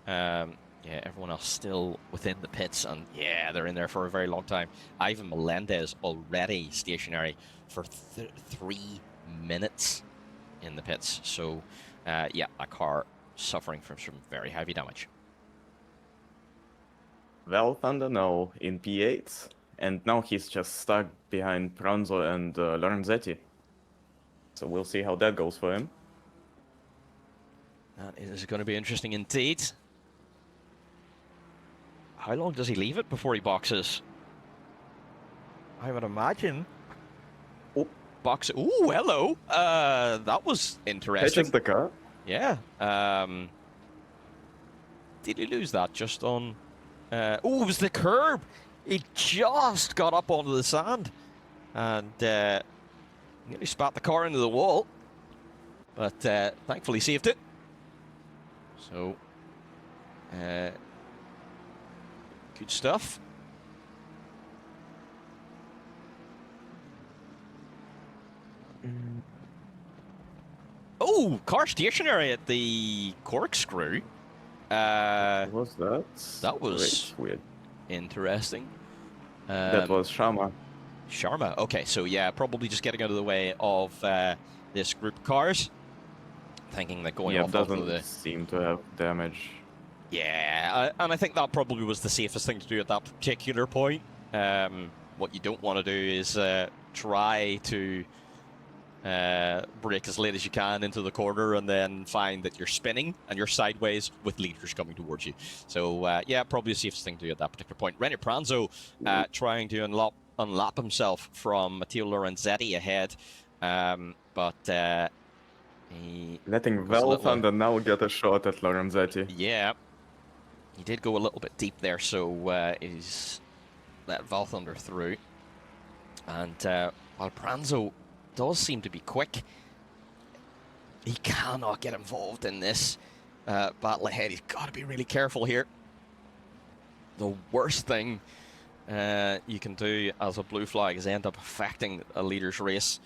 Yeah, everyone else still within the pits, and yeah, they're in there for a very long time. Ivan Melendez already stationary for 3 minutes in the pits. So, yeah, a car suffering from some very heavy damage. Valthunder now in P8, and now he's just stuck behind Pranzo and Lorenzetti. So we'll see how that goes for him. That is going to be interesting indeed. How long does he leave it before he boxes? I would imagine. Oh, box. Ooh, hello. That was interesting. That's the car. Yeah. Did he lose that just on? Oh, it was the curb. He just got up onto the sand and nearly spat the car into the wall, but thankfully saved it. So, good stuff. Oh, car stationary at the corkscrew. What was that? That was weird. Interesting. That was Sharma. Sharma. Okay, so yeah, probably just getting out of the way of this group of cars. Thinking that going off doesn't onto the... seem to have damage. Yeah, and I think that probably was the safest thing to do at that particular point. What you don't want to do is try to brake as late as you can into the corner and then find that you're spinning and you're sideways with leaders coming towards you. So yeah, probably the safest thing to do at that particular point. René Pranzo trying to unlap himself from Matteo Lorenzetti ahead, but He Letting goes a Val little- Thunder now get a shot at Lorenzetti. Yeah. He did go a little bit deep there, so he's let Val Thunder through. And while Pranzo does seem to be quick, he cannot get involved in this battle ahead. He's got to be really careful here. The worst thing you can do as a blue flag is end up affecting a leader's race.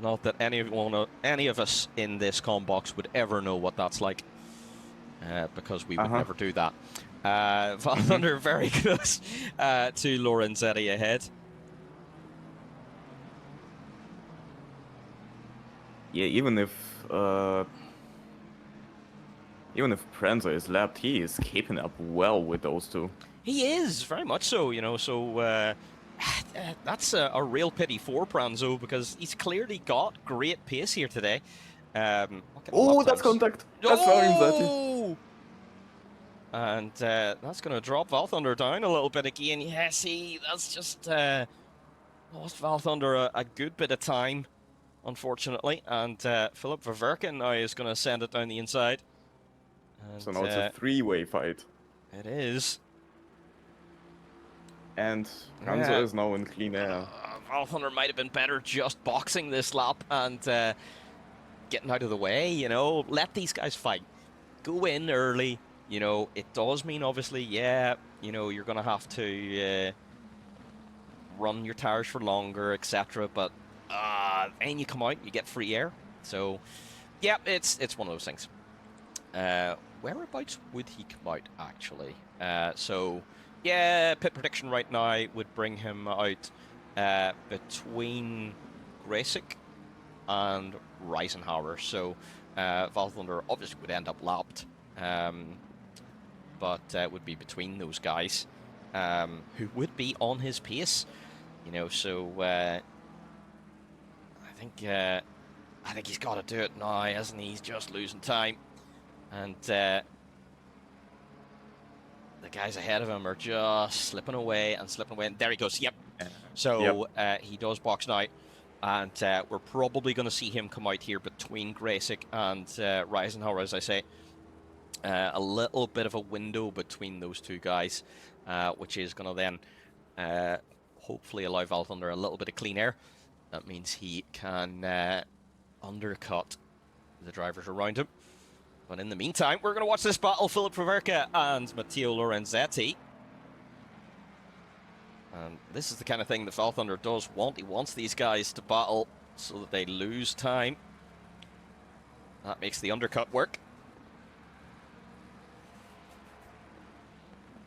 Not that any of us in this comm box would ever know what that's like, because we would never do that. Val Thunder very close to Lorenzetti ahead. Yeah, even if Pranzo is lapped, he is keeping up well with those two. He is, very much so, you know, so that's a real pity for Pranzo, because he's clearly got great pace here today. Oh, that's contact! That's Lorenzetti! And that's going to drop Val Thunder down a little bit again. Yeah, see, that's just lost Val Thunder a good bit of time, unfortunately. And Philip Ververken now is going to send it down the inside. And, So now it's a three-way fight. It is. And Pranzo is now in clean air. Val Thunder might have been better just boxing this lap and getting out of the way, you know. Let these guys fight. Go in early. You know, it does mean, obviously, yeah, you know, you're going to have to run your tires for longer, etc. But then you come out, you get free air. So, yeah, it's one of those things. Whereabouts would he come out, actually? So, yeah, pit prediction right now would bring him out between Grasic and Reisenhauer. So, Val Thunder obviously would end up lapped. But would be between those guys, who would be on his pace, you know. So I think he's got to do it now, hasn't he? He's just losing time, and the guys ahead of him are just slipping away and slipping away. And there he goes. Yep. So he does box now, and we're probably going to see him come out here between Grasic and Reisenhauer, as I say. A little bit of a window between those two guys, which is going to then hopefully allow Val Thunder a little bit of clean air. That means he can undercut the drivers around him. But in the meantime, we're going to watch this battle, Philip Ververken and Matteo Lorenzetti. And this is the kind of thing that Val Thunder does want. He wants these guys to battle so that they lose time. That makes the undercut work.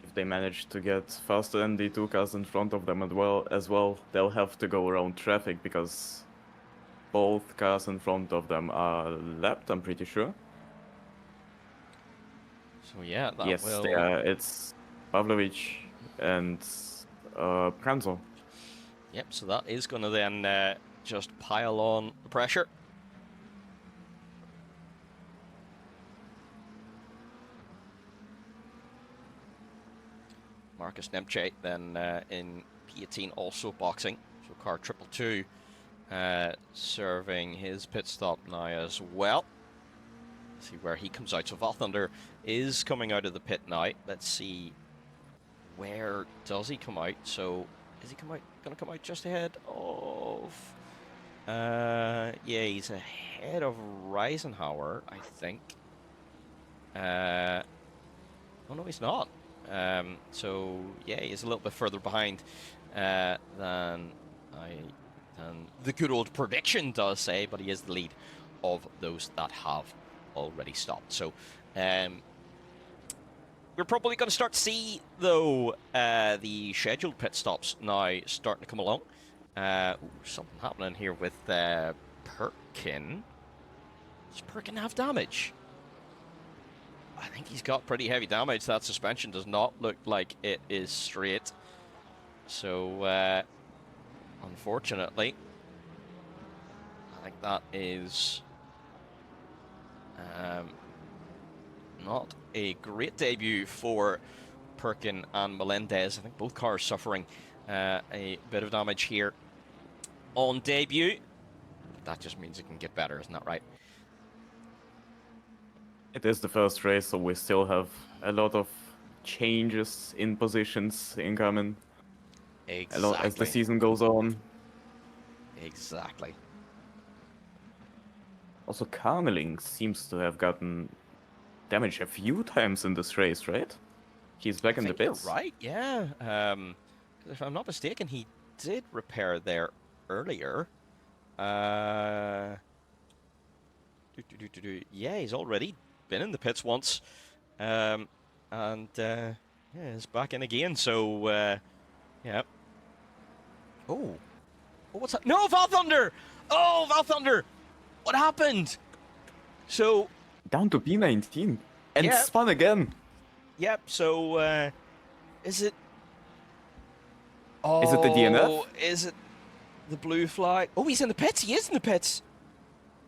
If they manage to get faster than the two cars in front of them as well, they'll have to go around traffic because both cars in front of them are lapped, I'm pretty sure. So yeah, that yes, will... it's Pavlovich and Pranzo. Yep, so that is going to then just pile on the pressure. Marcus Nemche then in P18 also boxing. So car 222 serving his pit stop now as well. Let's see where he comes out. So Val Thunder is coming out of the pit now. Let's see, where does he come out? So is he going to come out just ahead of... yeah, he's ahead of Reisenhauer, I think. Oh no, he's not. So yeah, he's a little bit further behind than the good old prediction does say, but he is the lead of those that have already stopped. So we're probably going to start to see, though, the scheduled pit stops now starting to come along. Something happening here with Perkin. Does Perkin have damage? I think he's got pretty heavy damage. That suspension does not look like it is straight. So, unfortunately, I think that is not a great debut for Perkin and Melendez. I think both cars suffering a bit of damage here on debut. That just means it can get better, isn't that right? It is the first race, so we still have a lot of changes in positions incoming. A lot as the Exactly. season goes on. Exactly. Also, Carmeling seems to have gotten damage a few times in this race, right? He's back I in the think you're pits. right, yeah. 'Cause if I'm not mistaken, he did repair there earlier. Uh, yeah, he's already been in the pits once. And yeah, he's back in again, so yeah. Oh, what's that? No, Val Thunder! Oh, Val Thunder! What happened? So, Down to P19 and yeah, spun again. yep, so is it. Is it the DNF? Oh, is it the blue flag? Oh, he's in the pits. He is in the pits.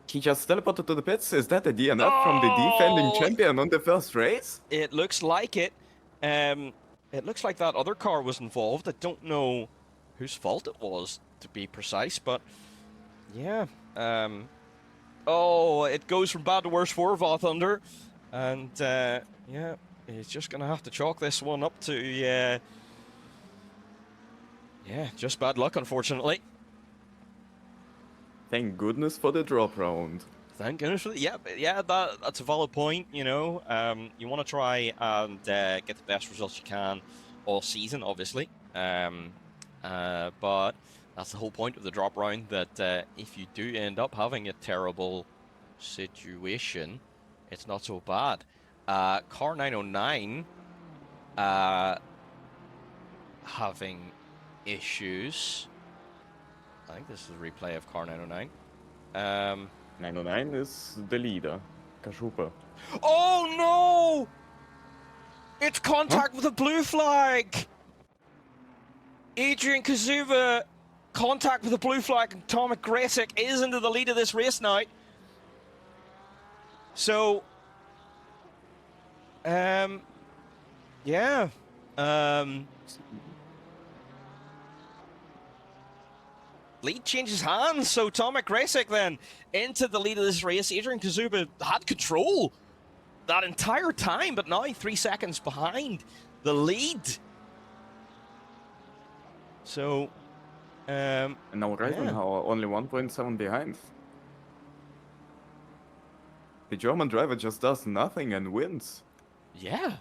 He just teleported to the pits. Is that a DNF from the defending Oh, champion on the first race? it looks like it. It looks like that other car was involved. I don't know whose fault it was, to be precise, but yeah. Oh, it goes from bad to worse for Va Thunder, and yeah, he's just gonna have to chalk this one up to yeah, just bad luck, unfortunately. Thank goodness for the drop round. Thank goodness for that. Yeah, that's a valid point. You know, you want to try and get the best results you can all season, obviously. But that's the whole point of the drop round. That if you do end up having a terrible situation, it's not so bad. Car 909 having issues. I think this is a replay of Car 909. 909 is the leader, Kashupa. Oh no! It's contact with a blue flag! Adrian Kazuba, contact with a blue flag, and Tomek Grasic is into the lead of this race now. So, yeah. Lead changes hands, so Tomek Grasic then into the lead of this race. Adrian Kazuba had control that entire time, but now 3 seconds behind the lead. So, And now Reisenhauer only 1.7 behind. The German driver just does nothing and wins. yeah.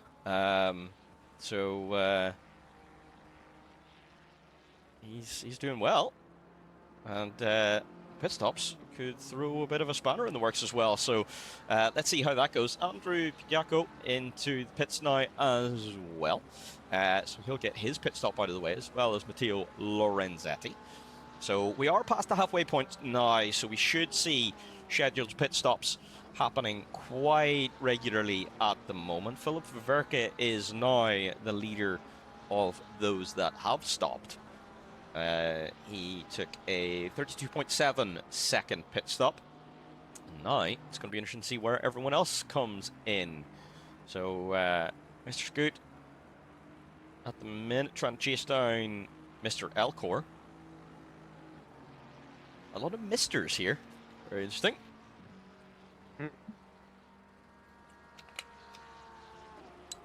He's doing well, and pit stops could throw a bit of a spanner in the works as well. So let's see how that goes. Andrew Pigliacco into the pits now as well. So he'll get his pit stop out of the way, as well as Matteo Lorenzetti. So we are past the halfway point now, so we should see scheduled pit stops happening quite regularly at the moment. Philip Viverka is now the leader of those that have stopped. He took a 32.7 second pit stop. Now it's going to be interesting to see where everyone else comes in. So Mr. Scoot at the minute trying to chase down Mr. Elcor. A lot of misters here. Very interesting.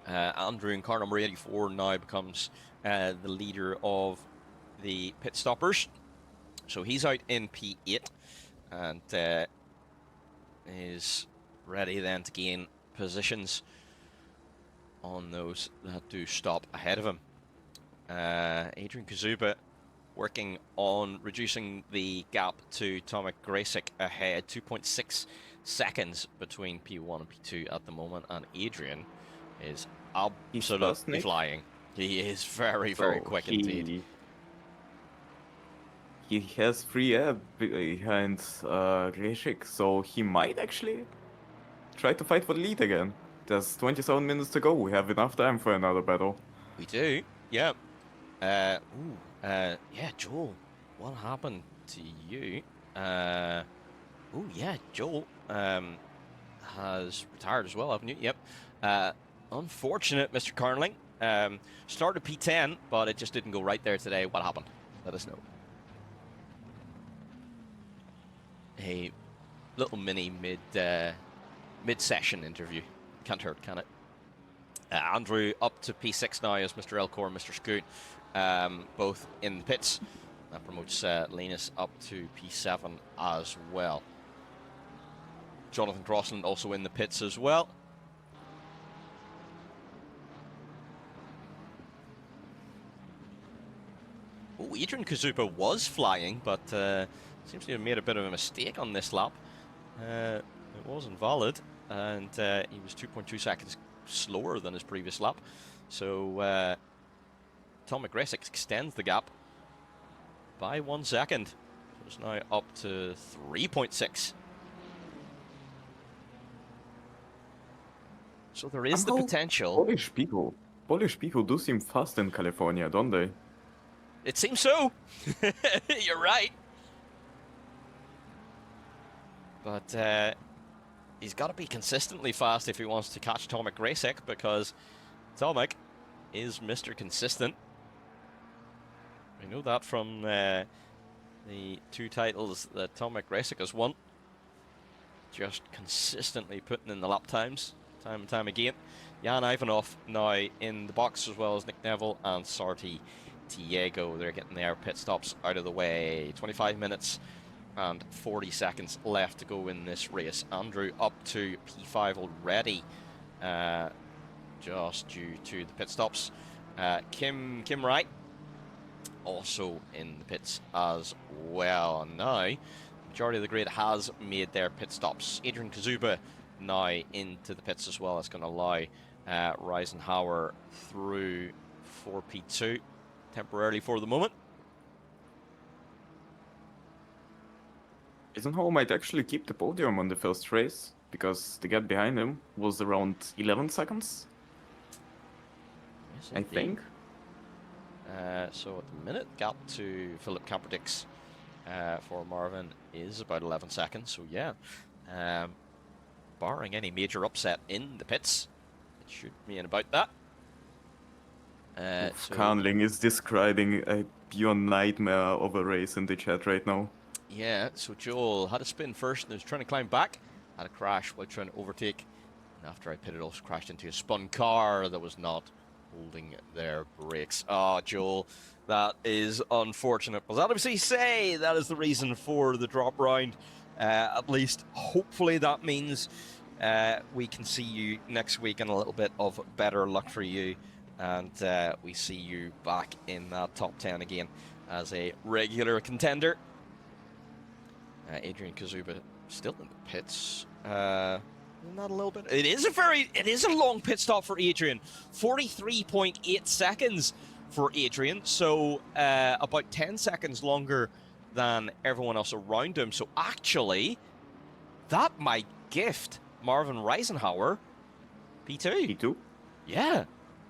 Andrew in car number 84 now becomes the leader of the pit stoppers. So he's out in P8 and is ready then to gain positions on those that do stop ahead of him. Adrian Kazuba working on reducing the gap to Tomek Grasic ahead. 2.6 seconds between P1 and P2 at the moment, and Adrian is absolutely flying. He is very, very quick indeed. He has free air behind Grasic, so he might actually try to fight for the lead again. There's 27 minutes to go. We have enough time for another battle. We do, yeah. Yeah, Joel, what happened to you? Yeah, Joel has retired as well, haven't you? Yep. Unfortunate, Mr. Carnling. Started P10, but it just didn't go right there today. What happened? Let us know. A little mini mid-session interview. Can't hurt, can it? Andrew up to P6 now as Mr. Elcor and Mr. Scoot, both in the pits. That promotes Linus up to P7 as well. Jonathan Crossland also in the pits as well. Oh, Adrian Kazupa was flying, but seems to have made a bit of a mistake on this lap. It wasn't valid, and he was 2.2 seconds slower than his previous lap. So Tom McGresick extends the gap by 1 second. So it's now up to 3.6. So there is the potential. Polish people do seem fast in California, don't they? It seems so. You're right. But he's got to be consistently fast if he wants to catch Tomek Gracek, because Tomek is Mr. Consistent. We know that from the 2 titles that Tomek Gracek has won. Just consistently putting in the lap times, time and time again. Jan Ivanov now in the box, as well as Nick Neville and Sarti Diego. They're getting their pit stops out of the way. 25 minutes and 40 seconds left to go in this race. Andrew up to P5 already, just due to the pit stops. Kim Wright also in the pits as well. And now, majority of the grid has made their pit stops. Adrian Kazuba now into the pits as well. That's going to allow Reisenhauer through for P2 temporarily for the moment. Eisenhower might actually keep the podium on the first race, because the gap behind him was around 11 seconds. Yes, I think. So at the minute, gap to Philip Kamperdix for Marvin is about 11 seconds. So yeah, barring any major upset in the pits, it should be in about that. Carnling is describing a pure nightmare of a race in the chat right now. Yeah, so Joel had a spin first and was trying to climb back, had a crash while trying to overtake, and after I pitted off, crashed into a spun car that was not holding their brakes. Oh, Joel, that is unfortunate. But as obviously say, that is the reason for the drop round. At least, hopefully that means we can see you next week and a little bit of better luck for you. And we see you back in that top 10 again as a regular contender. Adrian Kazuba still in the pits. Not a little bit. It is a long pit stop for Adrian. 43.8 seconds for Adrian. So about 10 seconds longer than everyone else around him. So actually, that might gift Marvin Reisenhauer P2. P2? Yeah.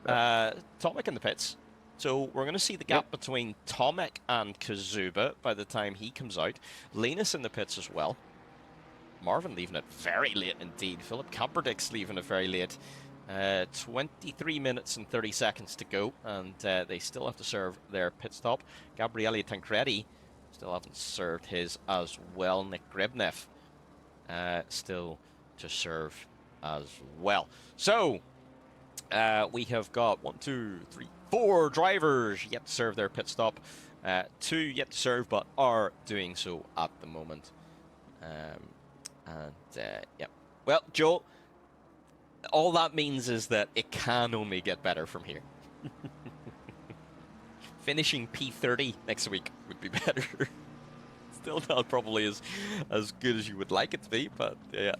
Tomek in the pits. So we're going to see the gap between Tomek and Kazuba by the time he comes out. Linus in the pits as well. Marvin leaving it very late indeed. Philip Kamperdix leaving it very late. 23 minutes and 30 seconds to go, and they still have to serve their pit stop. Gabriele Tancredi still haven't served his as well. Nick Grebnev still to serve as well. So we have got 4 drivers yet to serve their pit stop. 2 yet to serve, but are doing so at the moment. Yeah. Well, Joe, all that means is that it can only get better from here. Finishing P30 next week would be better. Still not probably as good as you would like it to be, but yeah,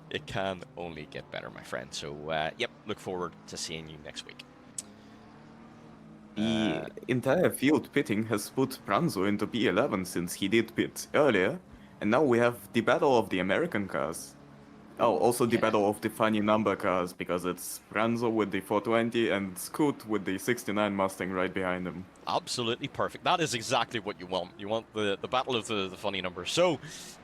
it can only get better, my friend. So, yep, look forward to seeing you next week. The entire field pitting has put Pranzo into P11 since he did pit earlier, and now we have the battle of the American cars. Oh, also the battle of the funny number cars, because it's Pranzo with the 420 and Scoot with the 69 Mustang right behind him. Absolutely perfect. That is exactly what you want. You want the battle of the funny numbers. So,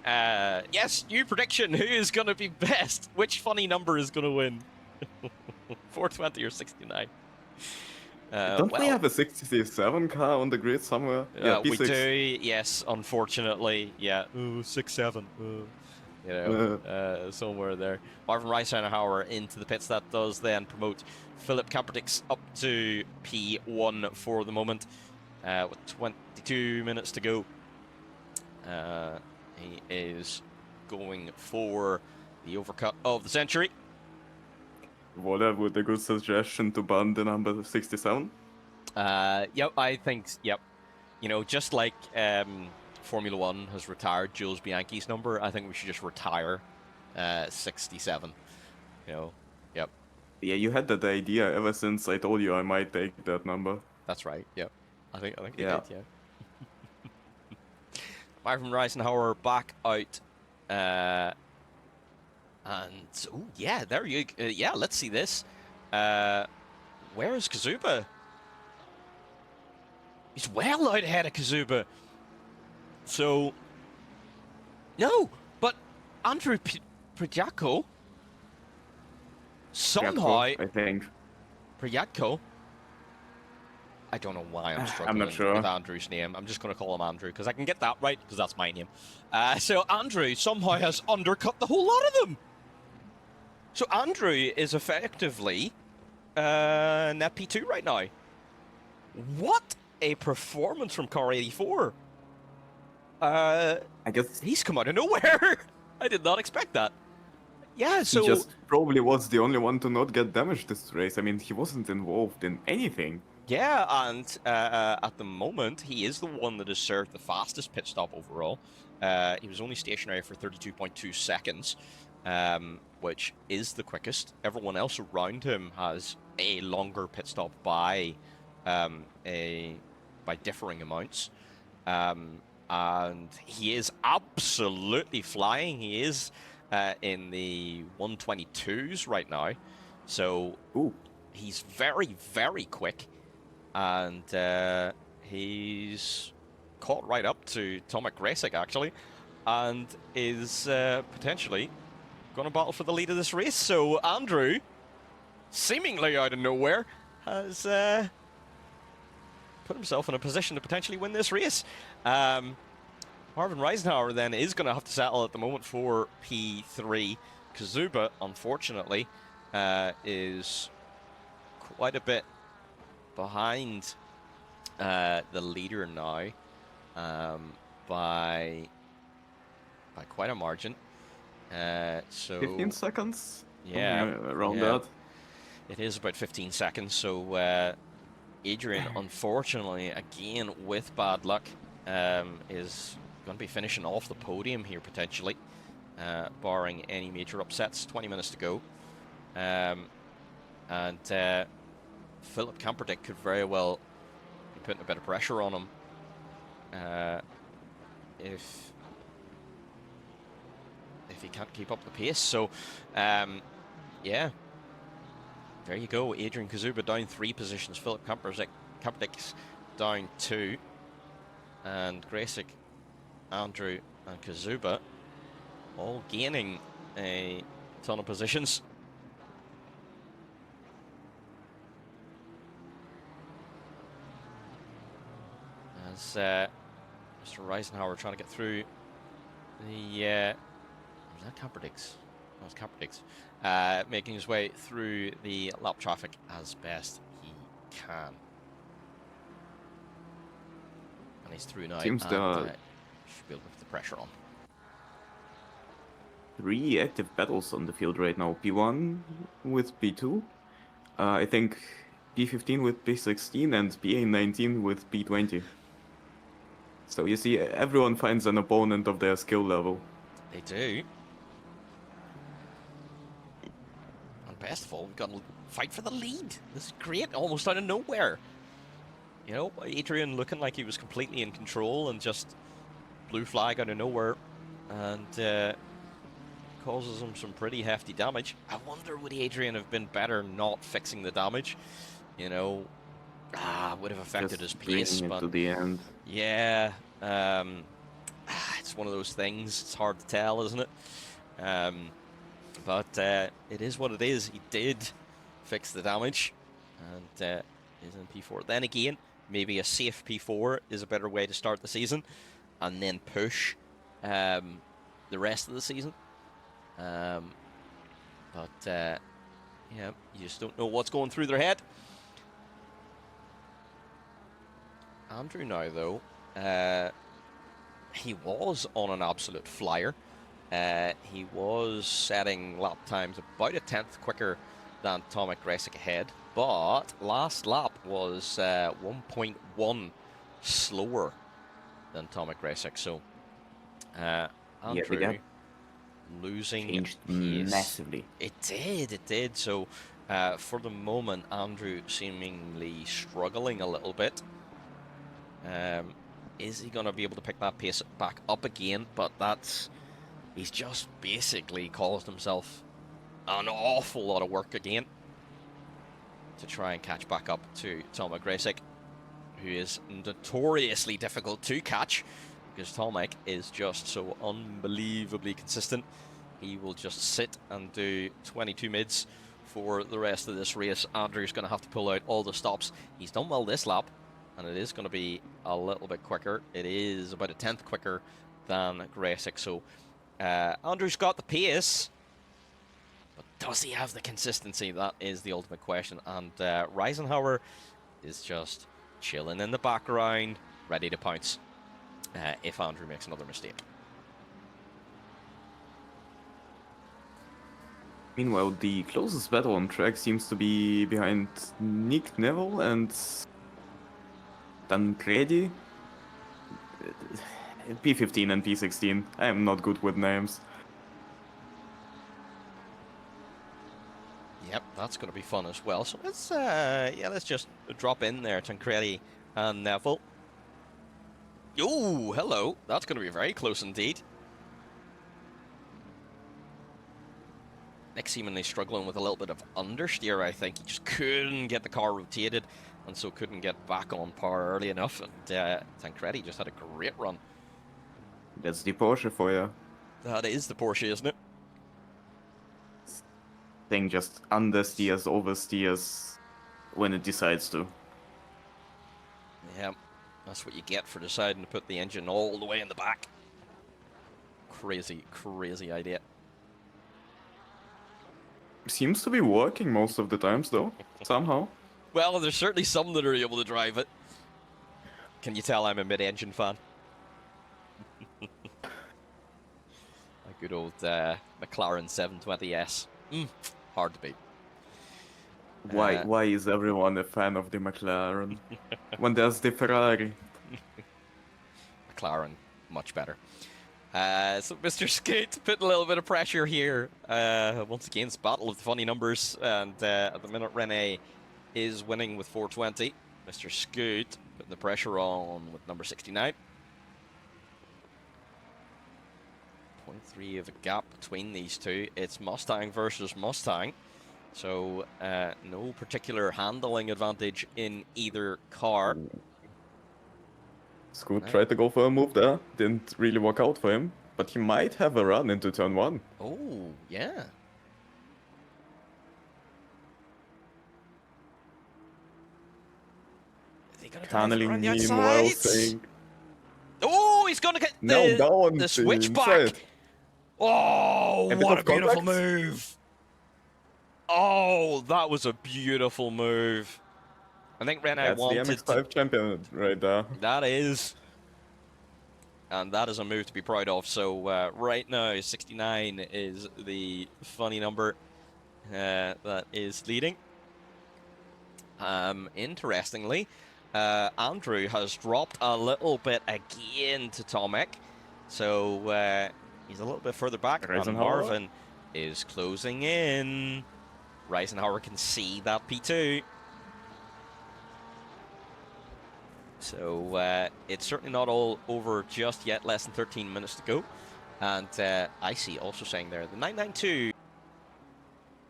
yes, new prediction. Who is going to be best? Which funny number is going to win? 420 or 69? Don't we have a 67 car on the grid somewhere? Yeah, we do, yes, unfortunately. Yeah. 67. you know, somewhere there. Marvin Reisenhauer into the pits. That does then promote Philip Kamperdix up to P1 for the moment, with 22 minutes to go. He is going for the overcut of the century. Voda with a good suggestion to ban the number 67. Yep, I think, yep. You know, just like Formula One has retired Jules Bianchi's number, I think we should just retire 67. You know, yep. Yeah, you had that idea ever since I told you I might take that number. That's right, yep. I think you Yeah. did, yeah. Marvin Reisenhauer back out. And, oh, yeah, there you go. Yeah, let's see this. Where is Kazuba? He's well out ahead of Kazuba. So, no, but Andrew Prijatko somehow... I think. Prijatko? I don't know why I'm struggling I'm not sure. with Andrew's name. I'm just going to call him Andrew, because I can get that right, because that's my name. So Andrew somehow has undercut the whole lot of them. So Andrew is effectively net P2 right now. What a performance from Car 84. I guess He's come out of nowhere. I did not expect that. Yeah, so... he just probably was the only one to not get damaged this race. I mean, he wasn't involved in anything. Yeah, and at the moment, he is the one that has served the fastest pit stop overall. He was only stationary for 32.2 seconds, which is the quickest. Everyone else around him has a longer pit stop by differing amounts. And he is absolutely flying. He is in the 122s right now. So he's very, very quick. And he's caught right up to Tomek Gresic, actually, and is potentially going to battle for the lead of this race. So Andrew, seemingly out of nowhere, has put himself in a position to potentially win this race. Marvin Reisenhauer then is going to have to settle at the moment for P3. Kazuba, unfortunately, is quite a bit behind the leader now by quite a margin. So 15 seconds? Yeah, around yeah. that. It is about 15 seconds. So Adrian, unfortunately, again with bad luck, is going to be finishing off the podium here potentially, barring any major upsets. 20 minutes to go, and Philip Kamperdijk could very well be putting a bit of pressure on him if he can't keep up the pace. So, yeah, there you go. Adrian Kazuba down 3 positions. Philip Kamperdijk down 2, and Gresic, Andrew, and Kazuba all gaining a ton of positions. As Mr. Reisenhauer trying to get through the... was that Kamperdijk's? No, it's Kamperdijk's. Making his way through the lap traffic as best he can. And he's through now. Seems and, should be able to put the pressure on. 3 active battles on the field right now. P1 with P2. I think P15 with P16 and PA19 with P20. So you see, everyone finds an opponent of their skill level. They do. And best of all, we've got to fight for the lead. This is great, almost out of nowhere. You know, Adrian looking like he was completely in control and just blue flag out of nowhere. And causes him some pretty hefty damage. I wonder, would Adrian have been better not fixing the damage? You know, would have affected his pace, but to the end. Yeah, it's one of those things. It's hard to tell, isn't it? But it is what it is. He did fix the damage, and is in P4. Then again, maybe a safe P4 is a better way to start the season, and then push the rest of the season. But yeah, you just don't know what's going through their head. Andrew now, though, he was on an absolute flyer. He was setting lap times about a tenth quicker than Tomek Gresic ahead, but last lap was 1.1 slower than Tomek Gresic. So Andrew losing changed pace. massively. It did. So for the moment, Andrew seemingly struggling a little bit. Is he going to be able to pick that pace back up again? But he's just basically caused himself an awful lot of work again to try and catch back up to Tomek Gresic, who is notoriously difficult to catch because Tomek is just so unbelievably consistent. He will just sit and do 22 mids for the rest of this race. Andrew's going to have to pull out all the stops. He's done well this lap, and it is going to be a little bit quicker. It is about a tenth quicker than Gresic. So Andrew's got the pace, but does he have the consistency? That is the ultimate question. And Reisenhauer is just chilling in the background, ready to pounce if Andrew makes another mistake. Meanwhile, the closest battle on track seems to be behind Nick Neville and Tancredi. P15 and P16. I am not good with names. Yep, that's going to be fun as well. So let's just drop in there, Tancredi and Neville. Oh, hello. That's going to be very close indeed. Nick seemingly struggling with a little bit of understeer, I think. He just couldn't get the car rotated, and so couldn't get back on par early enough. And Tancredi just had a great run. That's the Porsche for you. That is the Porsche, isn't it? Thing just understeers, oversteers when it decides to. Yeah, that's what you get for deciding to put the engine all the way in the back. Crazy, crazy idea. Seems to be working most of the times, though, somehow. Well, there's certainly some that are able to drive it. Can you tell I'm a mid-engine fan? A good old McLaren 720S. Hard to beat. Why is everyone a fan of the McLaren when there's the Ferrari? McLaren, much better. So Mr. Skate putting a little bit of pressure here. Once again, it's battle of the funny numbers, and at the minute Rene is winning with 420. Mr. Scoot putting the pressure on with number 69. 0.3 of a gap between these two. It's Mustang versus Mustang, so no particular handling advantage in either car. Scoot tried to go for a move there, didn't really work out for him, but he might have a run into turn 1. Oh, yeah. Channeling meanwhile saying... Oh, he's going to get the switchback. Oh, what a beautiful move. Oh, that was a beautiful move. I think Rene wanted the MX5 champion right there. That is. And that is a move to be proud of. So right now, 69 is the funny number that is leading. Interestingly, Andrew has dropped a little bit again to Tomek. So he's a little bit further back. And Marvin is closing in. Reisenhauer can see that P2. So it's certainly not all over just yet. Less than 13 minutes to go. And I see also saying there, the 992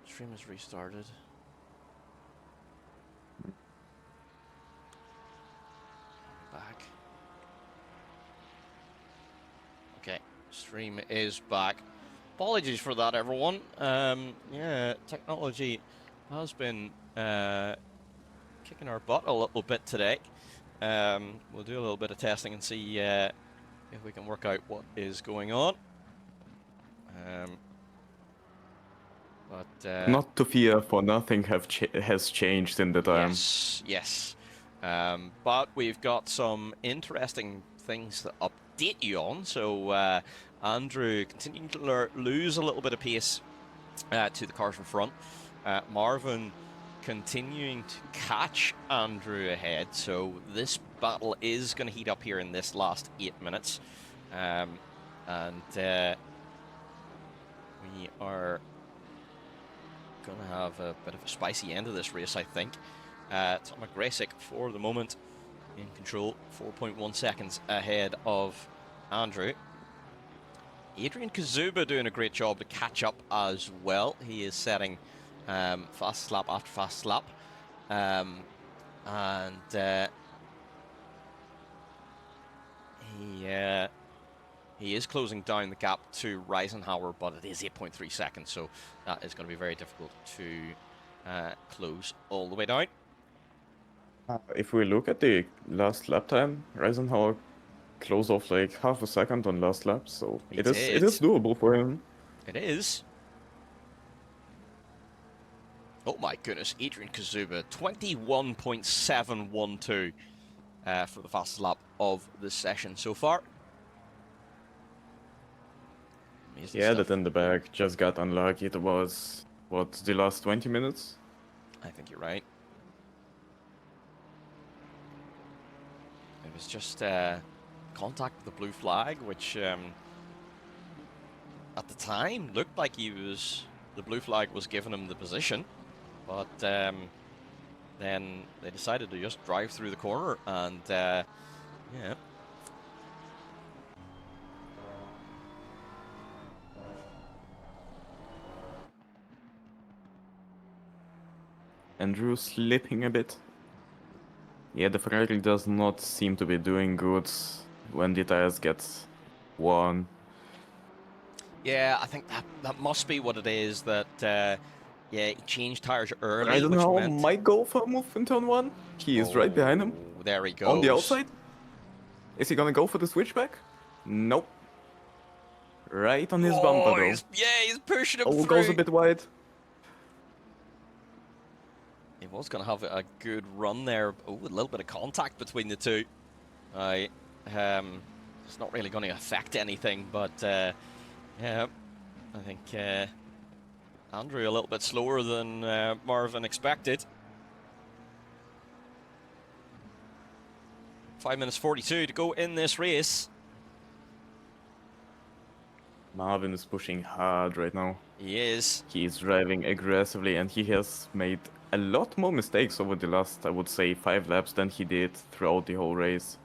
stream has restarted. Back. Okay, stream is back. Apologies for that, everyone. Yeah, technology has been kicking our butt a little bit today. We'll do a little bit of testing and see if we can work out what is going on. But Not to fear, for nothing has changed in the time. yes. But we've got some interesting things to update you on. So Andrew continuing to lose a little bit of pace to the cars in front. Marvin continuing to catch Andrew ahead. So this battle is going to heat up here in this last 8 minutes. And we are going to have a bit of a spicy end of this race, I think. Tom Grasic for the moment in control, 4.1 seconds ahead of Andrew. Adrian Kazuba doing a great job to catch up as well. He is setting fast lap after fast lap. He is closing down the gap to Reisenhauer, but it is 8.3 seconds, so that is going to be very difficult to close all the way down. If we look at the last lap time, Reisenhauer closed off like half a second on last lap, so it is doable for him. It is. Oh my goodness, Adrian Kazuba, 21.712 for the fastest lap of the session so far. Amazing Yeah, stuff. that in the back just got unlucky. It was, what, the last 20 minutes? I think you're right. It was just contact with the blue flag, which at the time looked like the blue flag was giving him the position, but then they decided to just drive through the corner, and yeah. Andrew slipping a bit. Yeah, the Ferrari does not seem to be doing good when the tires get worn. Yeah, I think that must be what it is, that yeah, he changed tires early, I don't which know, meant... might go for a move in turn 1. He is right behind him. Oh, there he goes. On the outside. Is he gonna go for the switchback? Nope. Right on his bumper though. He's pushing him Oh, through. goes a bit wide. He was going to have a good run there. Oh, a little bit of contact between the two. It's not really going to affect anything, but yeah, I think Andrew a little bit slower than Marvin expected. 5 minutes 42 to go in this race. Marvin is pushing hard right now. He is. He is driving aggressively, and he has made a lot more mistakes over the last, I would say, 5 laps than he did throughout the whole race.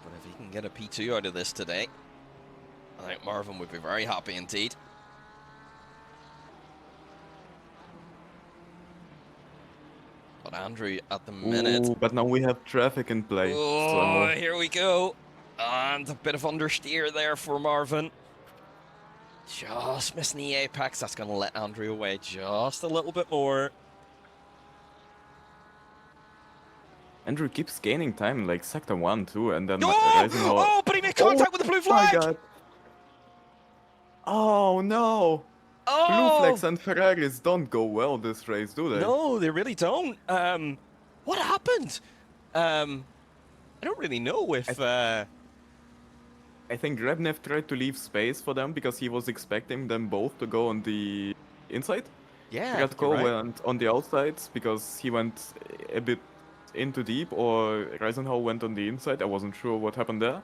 But if he can get a P2 out of this today, I think Marvin would be very happy indeed. But Andrew at the minute... Ooh, but now we have traffic in play. Oh, So here we go. And a bit of understeer there for Marvin. Just missing the apex. That's going to let Andrew away just a little bit more. Andrew keeps gaining time, like sector 1 too, and then Oh, but he made contact with the blue flag! My God. Oh no! Oh! Blue flags and Ferraris don't go well this race, do they? No, they really don't. What happened? I don't really know if... I think Rebnev tried to leave space for them because he was expecting them both to go on the inside. Yeah, Radko went on the outsides because he went a bit into deep, or Reisenhauer went on the inside. I wasn't sure what happened there.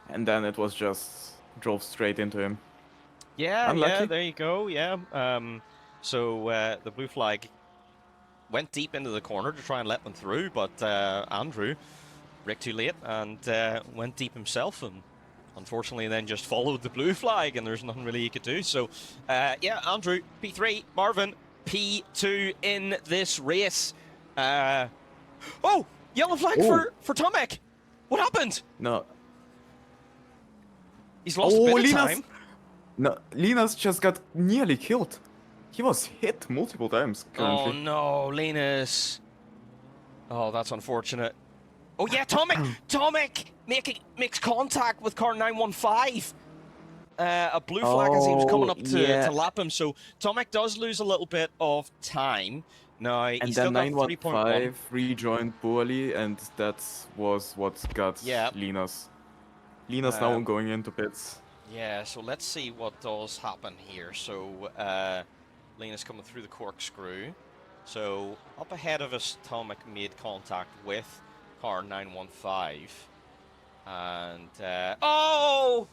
And then it was just drove straight into him. Yeah, Unlucky. yeah, there you go, yeah. So the blue flag went deep into the corner to try and let them through, but Andrew braked too late and went deep himself, and unfortunately then just followed the blue flag, and there's nothing really he could do. So, yeah, Andrew, P3, Marvin, P2 in this race. Oh, yellow flag for Tomek. What happened? No. He's lost a bit of Linus! time. No, Linus just got nearly killed. He was hit multiple times currently. Oh no, Linus. Oh, that's unfortunate. Oh yeah, Tomek makes contact with car 915. A blue flag as he was coming up to lap him. So Tomek does lose a little bit of time. Now And he's then still got 3.1. 915 rejoined poorly, and that was what got Yeah. Linus. Linus now going into pits. Yeah, so let's see what does happen here. So Linus coming through the corkscrew. So up ahead of us, Tomek made contact with car 915. And oh,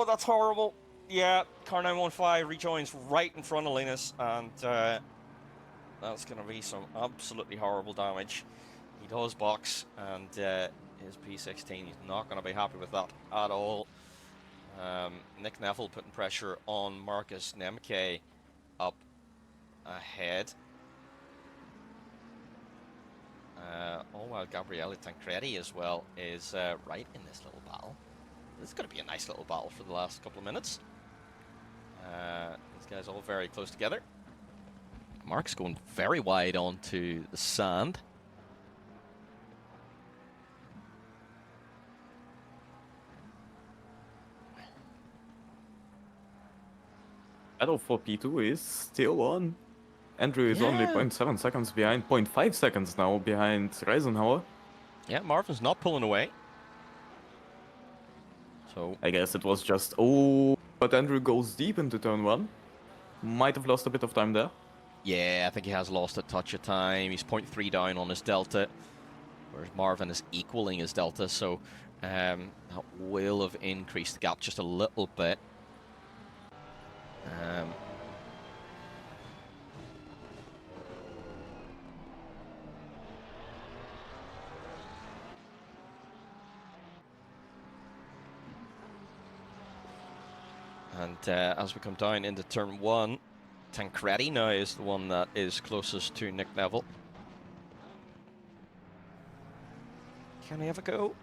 that's horrible. Yeah, car 915 rejoins right in front of Linus, and that's going to be some absolutely horrible damage. He does box, and his P16, he's not going to be happy with that at all. Nick Neville putting pressure on Marcus Nemke up ahead. While Gabriele Tancredi as well is right in this little battle. This is going to be a nice little battle for the last couple of minutes. These guys all very close together. Mark's going very wide onto the sand. Battle for P2 is still on. Andrew is only 0.7 seconds behind, 0.5 seconds now behind Reisenhauer. Yeah, Marvin's not pulling away. So I guess it was just, but Andrew goes deep into turn 1. Might have lost a bit of time there. yeah, I think he has lost a touch of time. He's 0.3 down on his delta, whereas Marvin is equaling his delta, so that will have increased the gap just a little bit. And as we come down into turn 1, Tancredi now is the one that is closest to Nick Neville. Can he have a go?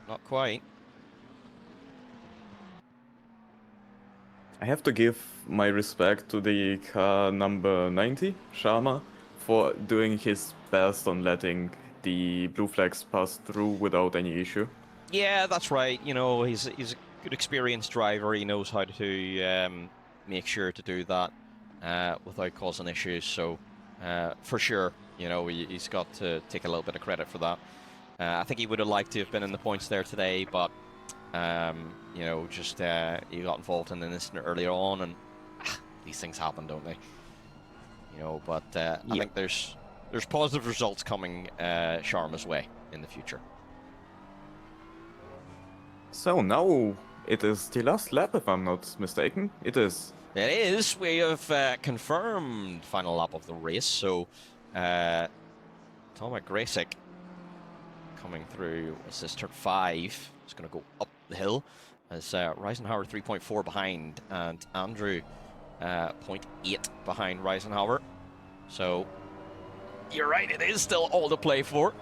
Not quite. I have to give my respect to the car number 90, Sharma, for doing his best on letting the blue flags pass through without any issue. Yeah, that's right. You know, he's a good experienced driver. He knows how to make sure to do that without causing issues. So for sure, you know, he's got to take a little bit of credit for that. I think he would have liked to have been in the points there today, but you know, just he got involved in an incident earlier on, and these things happen, don't they? You know, but I think there's positive results coming Sharma's way in the future. So now it is the last lap, if I'm not mistaken. It is. It is. We have confirmed final lap of the race. So Tomek Gracek coming through. What's this? Turn 5. It's going to go up the hill. As Reisenhauer 3.4 behind, and Andrew 0.8 behind Reisenhauer. So you're right. It is still all to play for.